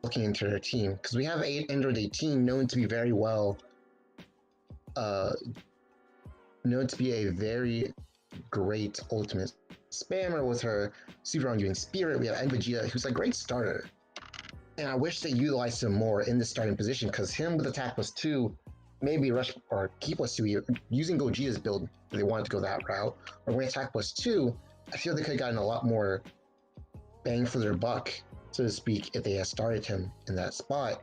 looking into their team, because we have Android 18 known to be very well, known to be a very great ultimate spammer with her super on doing spirit. We have Vegeta, who's a great starter, and I wish they utilized him more in the starting position, because him with attack +2, maybe rush or key +2, using Gogeta's build if they wanted to go that route, or when attack +2, I feel they could have gotten a lot more bang for their buck, so to speak, if they had started him in that spot.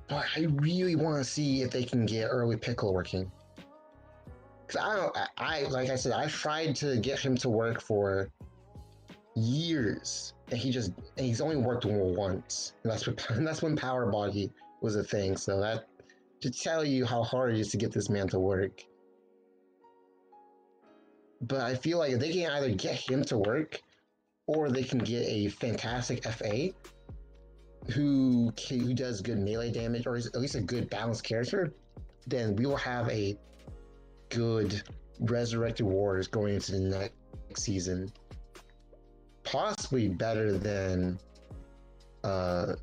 But I really want to see if they can get early Pickle working. Like I said, I tried to get him to work for years, and he's only worked once, and that's when Power Body was a thing. So that to tell you how hard it is to get this man to work. But I feel like if they can either get him to work, or they can get a fantastic FA who does good melee damage, or is at least a good balanced character, then we will have a good Resurrected Warriors going into the next season, possibly better than actually,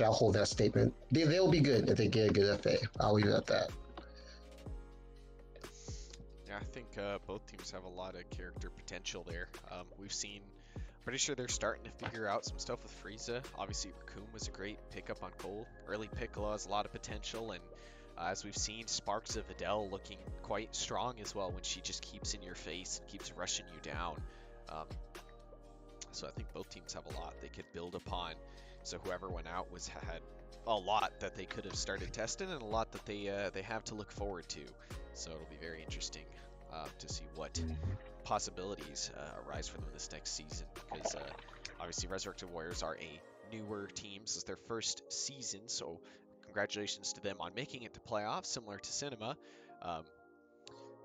I'll hold that statement. They'll be good if they get a good FA. I'll leave it at that. Yeah, I think both teams have a lot of character potential there. We've seen, pretty sure they're starting to figure out some stuff with Frieza. Obviously, Raccoon was a great pickup on Cole. Early Piccolo has a lot of potential, and As we've seen, Sparks of Adele looking quite strong as well when she just keeps in your face and keeps rushing you down. Um, so I think both teams have a lot they could build upon. So whoever went out had a lot that they could have started testing and a lot that they have to look forward to. So it'll be very interesting to see what possibilities arise for them this next season, because obviously Resurrected Warriors are a newer team. This is their first season, so congratulations to them on making it to playoffs, similar to Cinema. Um,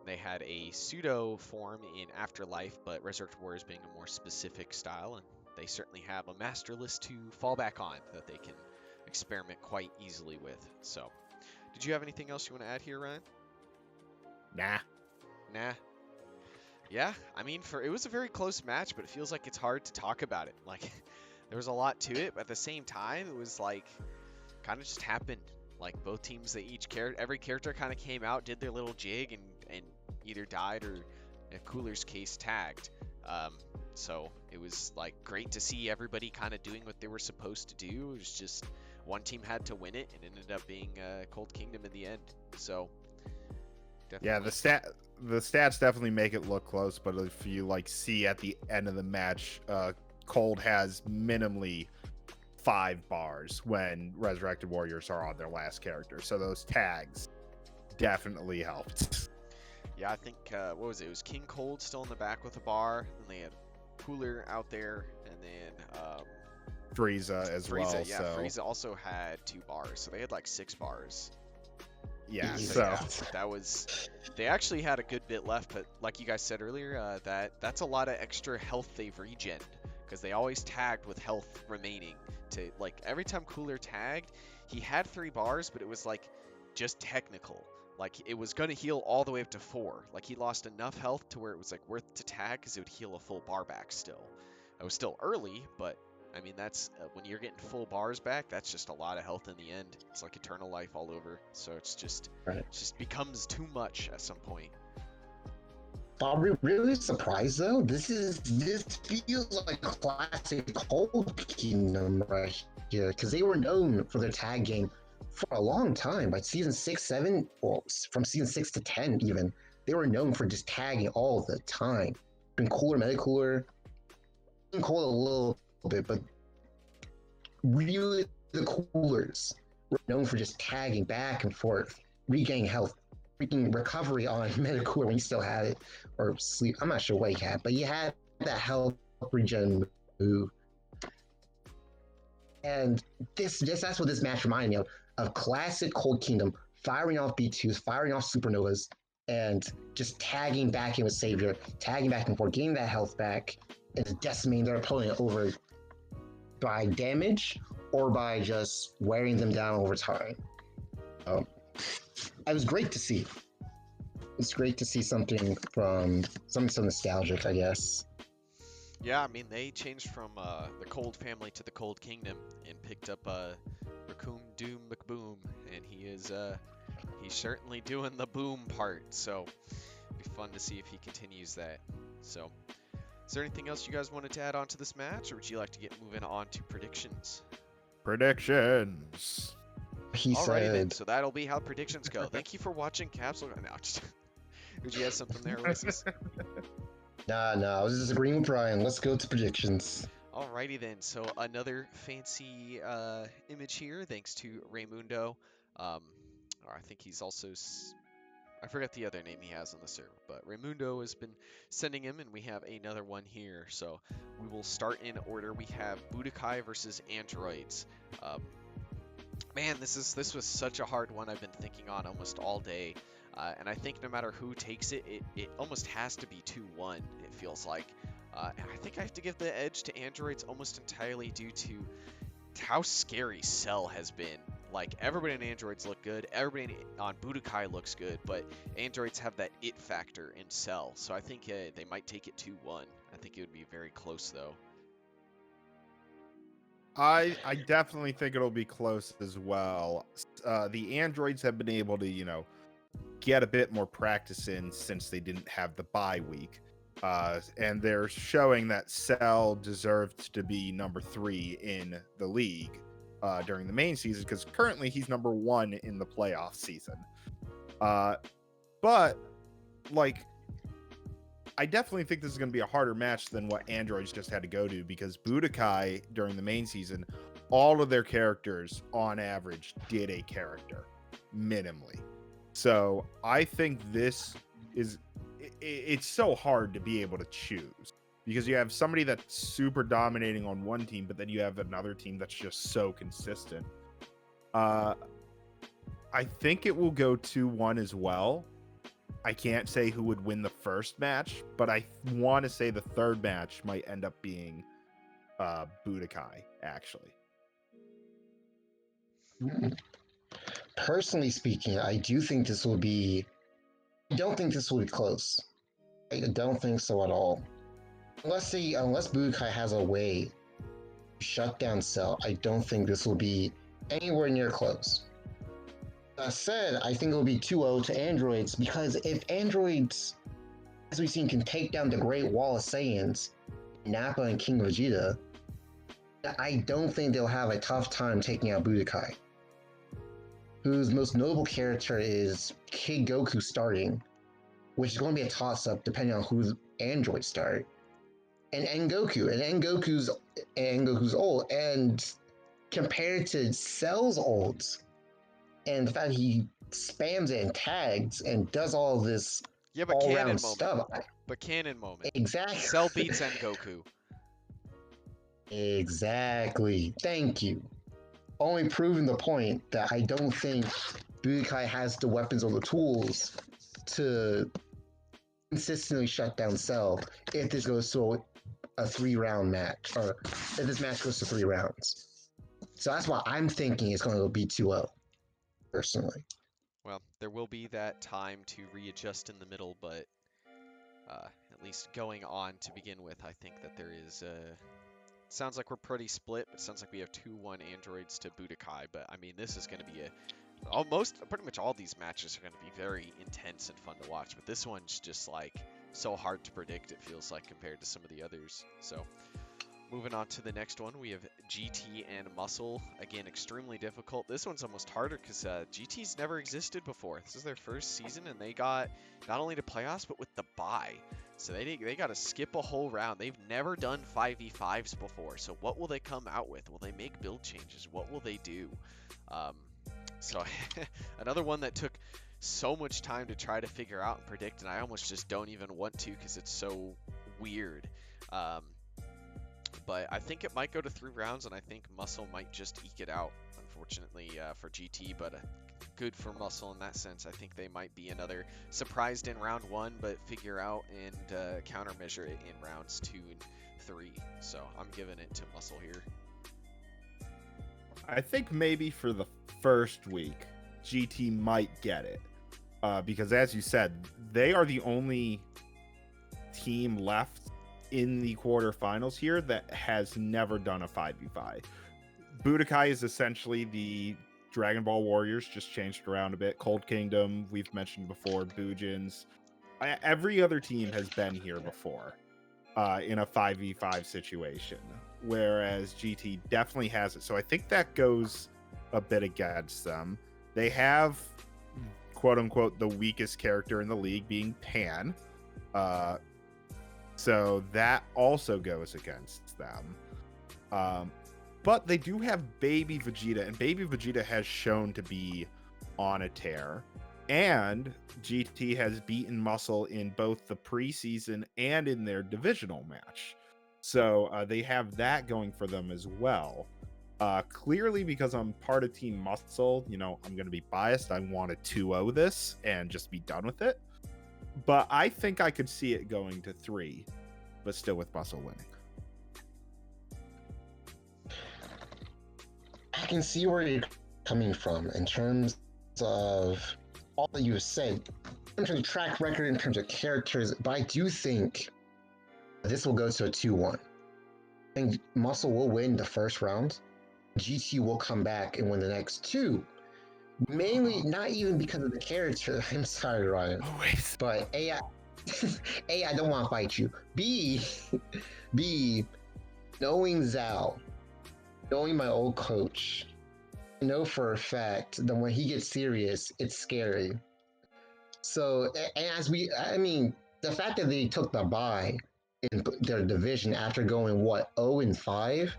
they had a pseudo form in Afterlife, but Resurrected Warriors being a more specific style, and they certainly have a master list to fall back on that they can experiment quite easily with. So, did you have anything else you want to add here, Ryan? Nah. Yeah, I mean, it was a very close match, but it feels like it's hard to talk about it. Like, there was a lot to it, but at the same time, it was like kind of just happened. Like both teams, every character kind of came out, did their little jig, and either died or, in Cooler's case, tagged. So it was like great to see everybody kind of doing what they were supposed to do. It was just one team had to win it, and it ended up being Cold Kingdom in the end. So definitely. Yeah, the stats definitely make it look close, but if you see at the end of the match, Cold has minimally 5 bars when Resurrected Warriors are on their last character. So those tags definitely helped. Yeah, I think, what was it? It was King Cold still in the back with a bar. Then they had Cooler out there. And then Frieza as well. Yeah, so. Frieza also had 2 bars. So they had like 6 bars. Yeah, so that was... They actually had a good bit left. But like you guys said earlier, that's a lot of extra health they've regened. Because they always tagged with health remaining. To every time Cooler tagged, he had 3 bars, but it was just technical. It was gonna heal all the way up to 4. He lost enough health to where it was worth to tag because it would heal a full bar back still. It was still early, but I mean that's when you're getting full bars back, that's just a lot of health in the end. It's like eternal life all over. So it's just it just becomes too much at some point. I'm really surprised though. This feels like classic Cold Kingdom right here, because they were known for their tag game for a long time. Like season 6, 7, well, from season 6 to 10 even, they were known for just tagging all the time. Been Cooler, Metacooler, Cold a little bit, but really the Coolers were known for just tagging back and forth, regaining health. Freaking recovery on Metacooler when he still had it, or sleep. I'm not sure what he had, but he had that health regen move. And that's what this match reminded me of classic Cold Kingdom, firing off B2s, firing off supernovas, and just tagging back in with Savior, tagging back and forth, getting that health back, and decimating their opponent over by damage or by just wearing them down over time. It was great to see. It's great to see something so nostalgic, I guess. Yeah, I mean they changed from the Cold family to the Cold Kingdom and picked up Raccoon Doom McBoom, and he's certainly doing the boom part. So it'll be fun to see if he continues that. So, is there anything else you guys wanted to add on to this match, or would you like to get moving on to predictions? Predictions. Alrighty then, so that'll be how predictions go. Thank you for watching Capsule. No, just did you have something there, Ulysses? Nah, I was just agreeing with Brian. Let's go to predictions. Alrighty then, so another fancy image here, thanks to Raymundo. Or I think he's also... I forgot the other name he has on the server, but Raymundo has been sending him, and we have another one here. So we will start in order. We have Budokai versus Androids. Man, this was such a hard one I've been thinking on almost all day. And I think no matter who takes it, it almost has to be 2-1, it feels like. And I think I have to give the edge to Androids almost entirely due to how scary Cell has been. Everybody on Androids look good, everybody on Budokai looks good, but Androids have that it factor in Cell. So I think they might take it 2-1. I think it would be very close, though. I definitely think it'll be close as well. The Androids have been able to, get a bit more practice in since they didn't have the bye week. And they're showing that Cell deserved to be number 3 in the league. during the main season, because currently he's number 1 in the playoff season. But like, I definitely think this is going to be a harder match than what Androids just had to go to, because Budokai during the main season, all of their characters on average did a character minimally. So I think this is, it's so hard to be able to choose, because you have somebody that's super dominating on one team, but then you have another team that's just so consistent. I think it will go 2-1 as well. I can't say who would win the first match, but I want to say the third match might end up being Budokai, actually. Personally speaking, I do think this will be. I don't think this will be close. I don't think so at all. Unless Budokai has a way to shut down Cell, I don't think this will be anywhere near close. That said, I think it will be 2-0 to Androids, because if Androids, as we've seen, can take down the Great Wall of Saiyans, Nappa and King Vegeta, I don't think they'll have a tough time taking out Budokai, whose most notable character is Kid Goku starting, which is going to be a toss-up depending on whose Androids start, and Goku's old, and compared to Cell's olds, and the fact he spams it and tags and does all this all-round stuff. But canon moment. Exactly. Cell beats Goku. Exactly. Thank you. Only proving the point that I don't think Budokai has the weapons or the tools to consistently shut down Cell if this goes to a 3-round match, or if this match goes to 3 rounds. So that's why I'm thinking it's going to be 2-0. Personally. Well, there will be that time to readjust in the middle, but at least going on to begin with, I think that there is sounds like we're pretty split, but it sounds like we have 2-1 Androids to Budokai. But I mean, this is going to be pretty much all these matches are going to be very intense and fun to watch. But this one's just like so hard to predict, it feels like, compared to some of the others. So moving on to the next one, we have GT and Muscle. Again, extremely difficult. This one's almost harder because GT's never existed before. This is their first season, and they got not only to playoffs, but with the bye. So they got to skip a whole round. They've never done 5v5s before. So what will they come out with? Will they make build changes? What will they do? So another one that took so much time to try to figure out and predict, and I almost just don't even want to because it's so weird. But I think it might go to 3 rounds, and I think Muscle might just eke it out, unfortunately, for GT, but good for Muscle in that sense. I think they might be another surprised in round 1, but figure out and countermeasure it in rounds 2 and 3. So I'm giving it to Muscle here. I think maybe for the first week, GT might get it, because as you said, they are the only team left in the quarterfinals here that has never done a 5v5. Budokai is essentially the Dragon Ball Warriors, just changed around a bit. Cold Kingdom, we've mentioned before, Bujins. Every other team has been here before in a 5v5 situation, whereas GT definitely has it. So I think that goes a bit against them. They have, quote unquote, the weakest character in the league being Pan. So that also goes against them. But they do have Baby Vegeta, and Baby Vegeta has shown to be on a tear. And GT has beaten Muscle in both the preseason and in their divisional match. So they have that going for them as well. Clearly, because I'm part of Team Muscle, I'm going to be biased. I want to 2-0 this and just be done with it. But I think I could see it going to 3, but still with Muscle winning. I can see where you're coming from in terms of all that you have said, in terms of track record, in terms of characters, but I do think this will go to a 2-1. I think Muscle will win the first round. GT will come back and win the next 2. Mainly, not even because of the character. I'm sorry, Ryan. Always. But A, I don't want to fight you. B, knowing Zhao, knowing my old coach, I know for a fact that when he gets serious, it's scary. So, I mean, the fact that they took the bye in their division after going, what, 0-5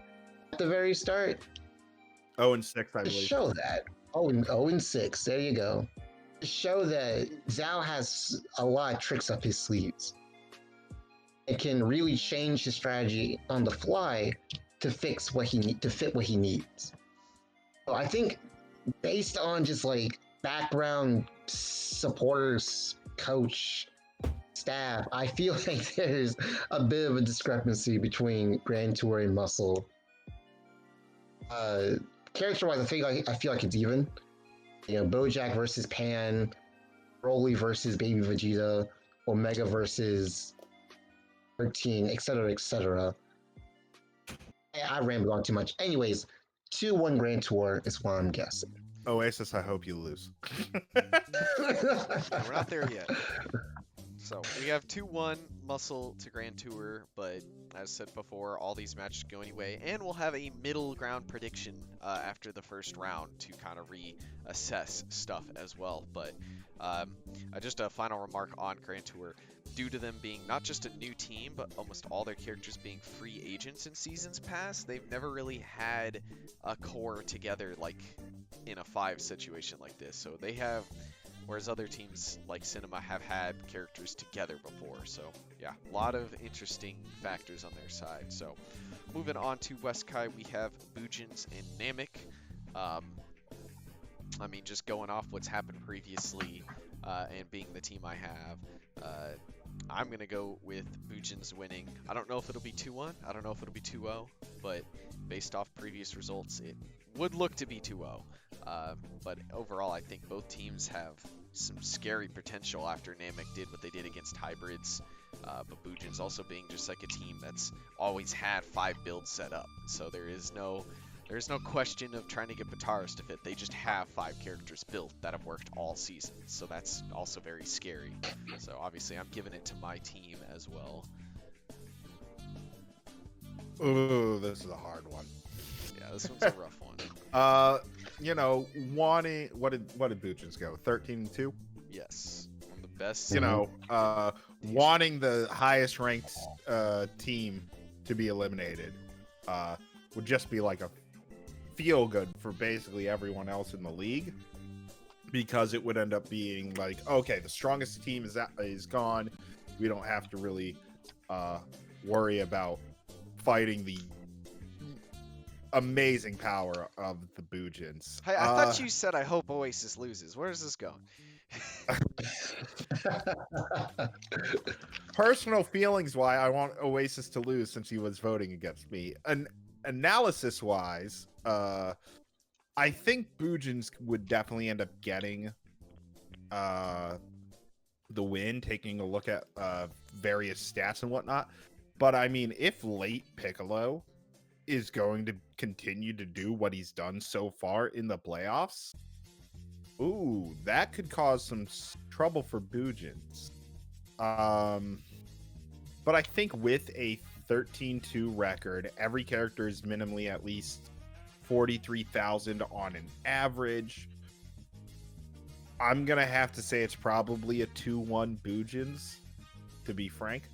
at the very start? 0-6, I To believe. show that. 0-6, there you go. To show that Zhao has a lot of tricks up his sleeves. It can really change his strategy on the fly to fit what he needs. So I think based on just like background supporters, coach, staff, I feel like there's a bit of a discrepancy between Grand Tour and Muscle. Character-wise, I feel like it's even. You know, Bojack versus Pan, Broly versus Baby Vegeta, Omega versus 13, etc., etc. I rambled on too much. Anyways, 2-1 Grand Tour is what I'm guessing. Oasis, I hope you lose. We're not there yet. So we have 2-1 Muscle to Grand Tour, but as said before, all these matches go anyway, and we'll have a middle ground prediction after the first round to kind of reassess stuff as well. But just a final remark on Grand Tour. Due to them being not just a new team, but almost all their characters being free agents in seasons past, they've never really had a core together like in a 5 situation like this. So they have, whereas other teams like Cinema have had characters together before. So yeah, a lot of interesting factors on their side. So moving on to Westsky, we have Bujins and Namek. I mean, just going off what's happened previously and being the team I have, I'm going to go with Bujins winning. I don't know if it'll be 2-1. I don't know if it'll be 2-0, but based off previous results, it would look to be 2-0. But overall, I think both teams have some scary potential after Namek did what they did against hybrids. But Bujins also being just like a team that's always had 5 builds set up. So there's no question of trying to get Bataris to fit. They just have 5 characters built that have worked all season. So that's also very scary. So obviously I'm giving it to my team as well. Ooh, this is a hard one. Yeah, this one's a rough one. You know, wanting what did Bujins go? 13-2? Yes. One of the best. You know, wanting the highest ranked team to be eliminated would just be like a feel good for basically everyone else in the league, because it would end up being like, okay, the strongest team is gone. We don't have to really worry about fighting the amazing power of the Bujins. Hey, I thought you said I hope Oasis loses. Where is this going? Personal feelings why I want Oasis to lose, since he was voting against me. Analysis wise, I think Bujins would definitely end up getting the win, taking a look at various stats and whatnot. But I mean, if late Piccolo is going to continue to do what he's done so far in the playoffs, ooh, that could cause some trouble for Bujins. But I think with a 13-2 record, every character is minimally at least 43,000 on an average. I'm gonna have to say it's probably a 2-1 Bujins, to be frank.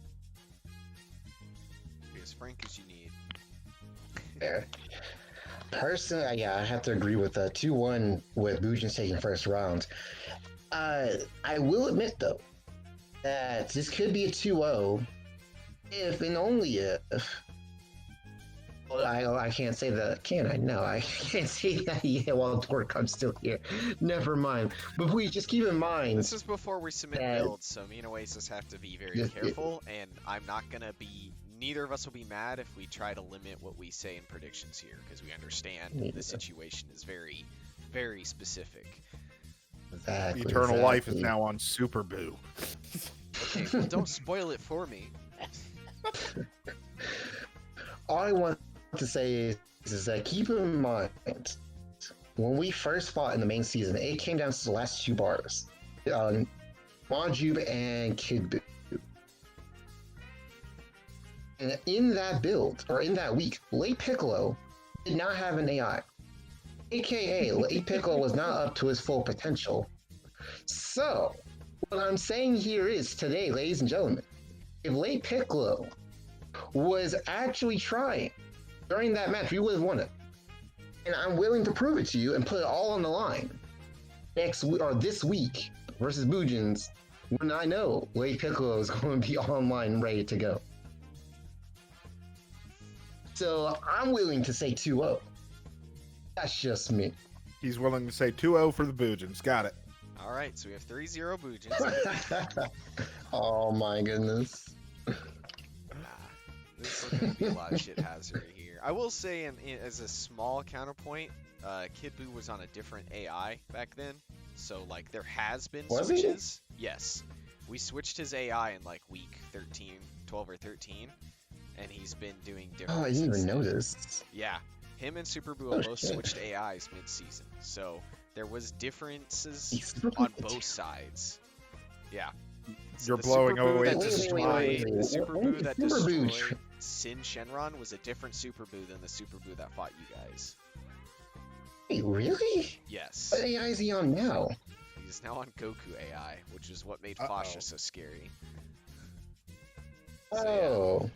Be as frank as you need. Yeah. Personally, yeah, I have to agree with 2-1 with Bujins taking first round. I will admit though that this could be a 2-0 if and only if. Well, I can't say that, can I? No, I can't say that yet while DoorGuard's still here. Never mind. But please just keep in mind. This is before we submit builds, so me and Oasis have to be very careful, and I'm not gonna be. Neither of us will be mad if we try to limit what we say in predictions here, because we understand the situation is very, very specific. Exactly. Eternal Life is now on Super Boo. Okay, well, don't spoil it for me. All I want to say is that keep in mind, when we first fought in the main season, it came down to the last 2 bars. Majube and Kid Buu. And in that build, or in that week, Late Piccolo did not have an AI. AKA, Late Piccolo was not up to his full potential. So, what I'm saying here is today, ladies and gentlemen, if Late Piccolo was actually trying during that match, we would have won it. And I'm willing to prove it to you and put it all on the line next week or this week versus Bujins when I know Late Piccolo is going to be online and ready to go. So I'm willing to say 2-0. That's just me. He's willing to say 2-0 for the Boojans. Got it. All right, so we have 3-0 Boojins. Oh my goodness. This is going to be a lot of shit hazard here. I will say, as a small counterpoint, Kid Buu was on a different AI back then. So, like, there has been switches. Yes. We switched his AI in, like, week 13, 12 or 13. And he's been doing different. Oh, I didn't even notice. Yeah. Him and Super Buu both switched AIs mid-season. So, there was differences on both sides. Yeah. You're blowing away. The Super Buu that destroyed Sin Shenron was a different Super Buu than the Super Buu that fought you guys. Wait, really? Yes. What AI is he on now? He's now on Goku AI, which is what made Fasha so scary. So,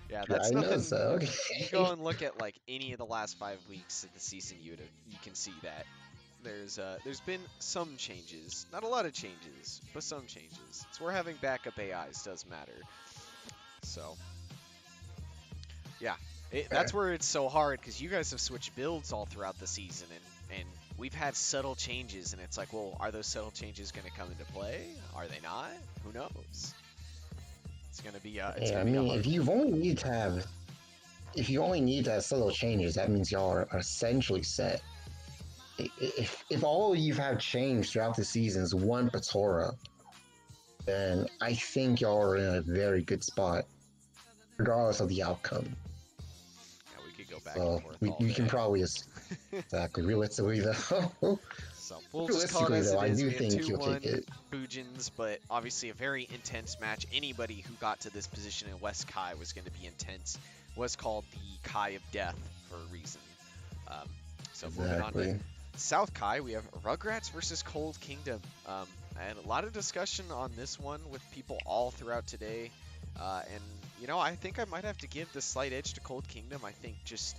yeah, that's I nothing. know so. Okay. You go and look at like any of the last 5 weeks of the season, you can see that there's been some changes, not a lot of changes, but some changes. So we're having backup AIs does matter. So yeah, that's where it's so hard because you guys have switched builds all throughout the season, and we've had subtle changes, and it's like, well, are those subtle changes going to come into play? Are they not? Who knows? It's going to be if you only need to have subtle changes, that means y'all are essentially set. If all you've had changed throughout the season is one Patora, then I think y'all are in a very good spot, regardless of the outcome. Yeah, we could go back and forth. We can probably exactly realistically though. So we'll just call it as though, it is. I do We have think you'll take it. Boojins, but obviously a very intense match. Anybody who got to this position in West Kai was going to be intense. Was called the Kai of Death for a reason. So moving on to South Kai, we have Rugrats versus Cold Kingdom. And a lot of discussion on this one with people all throughout today. And, you know, I think I might have to give the slight edge to Cold Kingdom. I think just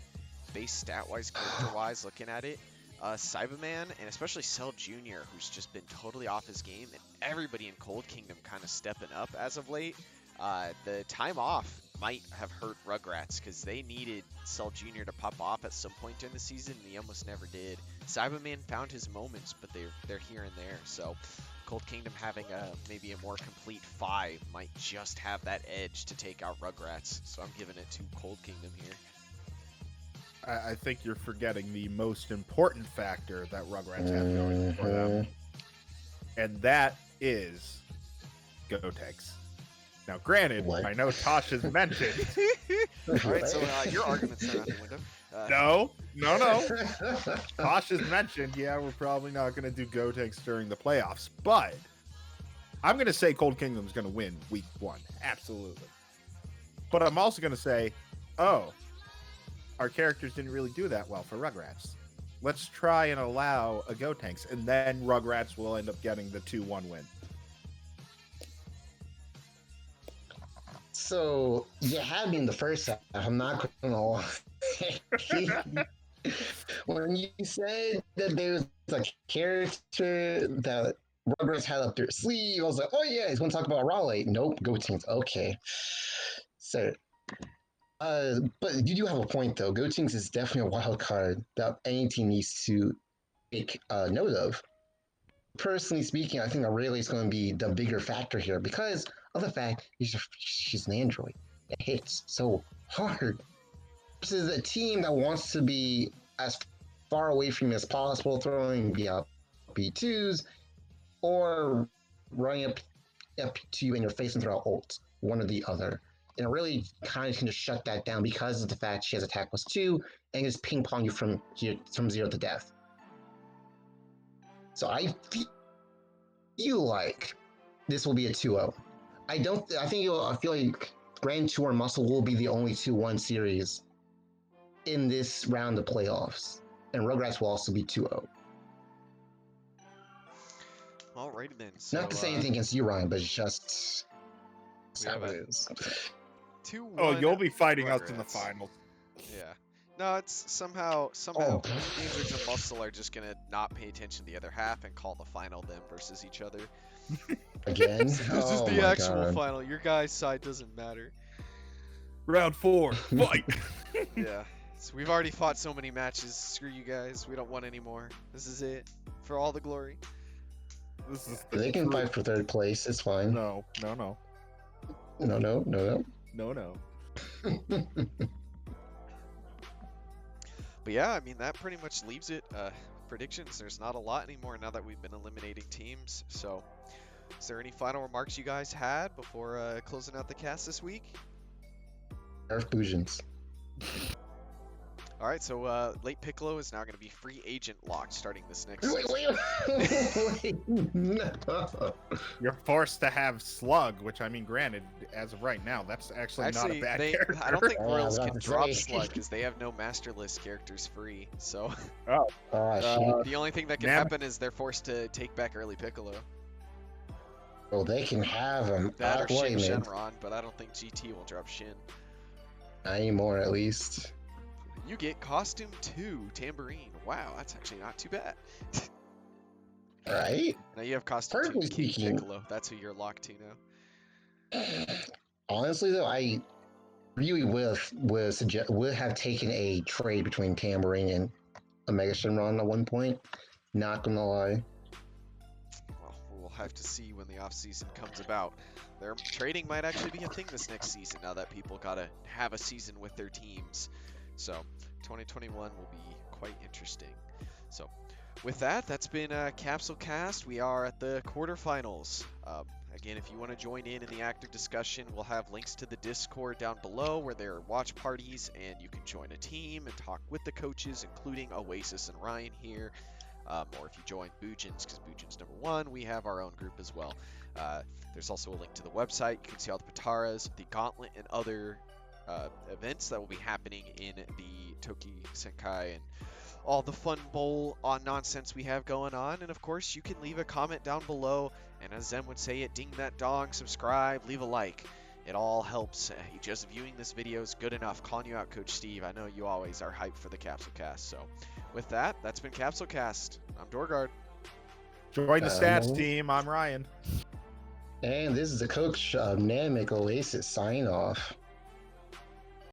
base stat-wise, character-wise, looking at it. Cyberman, and especially Cell Jr., who's just been totally off his game, and everybody in Cold Kingdom kind of stepping up as of late. The time off might have hurt Rugrats because they needed Cell Jr. to pop off at some point during the season, and he almost never did. Cyberman found his moments, but they're here and there. So Cold Kingdom having maybe a more complete 5 might just have that edge to take out Rugrats. So I'm giving it to Cold Kingdom here. I think you're forgetting the most important factor that Rugrats have going for them, and that is Gotenks. Now, granted, I know Tosh has mentioned. All right, so your arguments are out the window. No. Tosh has mentioned, yeah, we're probably not going to do Gotenks during the playoffs, but I'm going to say Cold Kingdom's going to win week 1. Absolutely. But I'm also going to say, our characters didn't really do that well for Rugrats. Let's try and allow a Gotenks, and then Rugrats will end up getting the 2-1 win. So, you had me in the first half. I'm not going to lie. When you said that there's a character that Rugrats had up their sleeve, I was like, oh yeah, he's going to talk about Raleigh. Nope, Gotenks. Okay. So, but you do have a point, though. Gotenks is definitely a wild card that any team needs to take note of. Personally speaking, I think Aurelia is going to be the bigger factor here because of the fact she's an android that hits so hard. Versus a team that wants to be as far away from you as possible, throwing B2s or running up to you in your face and throw out ults, one or the other. And really kind of can just shut that down because of the fact she has attack +2 and just ping pong you from 0 to death. So I feel like this will be a 2-0. I feel like Grand Tour and Muscle will be the only 2-1 series in this round of playoffs. and Rugrats will also be 2-0. Alrighty then. So, Not to say anything against you, Ryan, but it's just we have how it a is. 2-1. Oh, you'll be fighting us in the Rugrats. finals. Yeah. No, it's somehow Oh. Androids and Muscle are just gonna not pay attention to the other half and call the final them versus each other. Again? This Oh is the my actual God. final. Your guy's side doesn't matter. Round 4, fight! Yeah. So we've already fought so many matches. Screw you guys. We don't want any more. This is it. For all the glory. This is They can fight for third place. It's fine. No, no, no, No, no, no, no, no. no. But yeah, I mean, that pretty much leaves it. Predictions, there's not a lot anymore now that we've been eliminating teams. So, is there any final remarks you guys had before closing out the cast this week? Nerf Bujins. All right, so Late Piccolo is now going to be free agent locked starting this next Wait, season. wait, no. You're forced to have Slug, which I mean, granted, as of right now, that's actually not a bad character. I don't think Oh, Royals I can was drop right. Slug because they have no Master List characters free. So Oh, shit. the only thing that can happen is they're forced to take back early Piccolo. Well, they can have him. That or Wait a Shin minute. Shenron, but I don't think GT will drop Shin. Not anymore, at least. You get Costume 2 Tambourine. Wow, that's actually not too bad. Right? Now you have Costume 2 Personally King speaking- Piccolo. That's who you're locked to now. Honestly, though, I really would have taken a trade between Tambourine and Omega Shenron at one point. Not gonna lie. Well, we'll have to see when the off-season comes about. Their trading might actually be a thing this next season now that people gotta have a season with their teams. So 2021 will be quite interesting. So with that, that's been Capsule Cast. We are at the quarterfinals. Again, if you want to join in the active discussion, we'll have links to the Discord down below where there are watch parties and you can join a team and talk with the coaches, including Oasis and Ryan here. Or if you join Bujins, because Bujins #1, we have our own group as well. There's also a link to the website. You can see all the Pataras, the Gauntlet, and other events that will be happening in the Toki Senkai and all the fun bowl on nonsense we have going on. And of course, you can leave a comment down below, and as Zem would say it, ding that dong, subscribe, leave a like. It all helps. Just viewing this video is good enough. Calling you out, Coach Steve. I know you always are hyped for the Capsule Cast. So with that, that's been Capsule Cast. I'm DoorGuard. Join the stats team. I'm Ryan. And this is the coach of Namek Oasis sign off.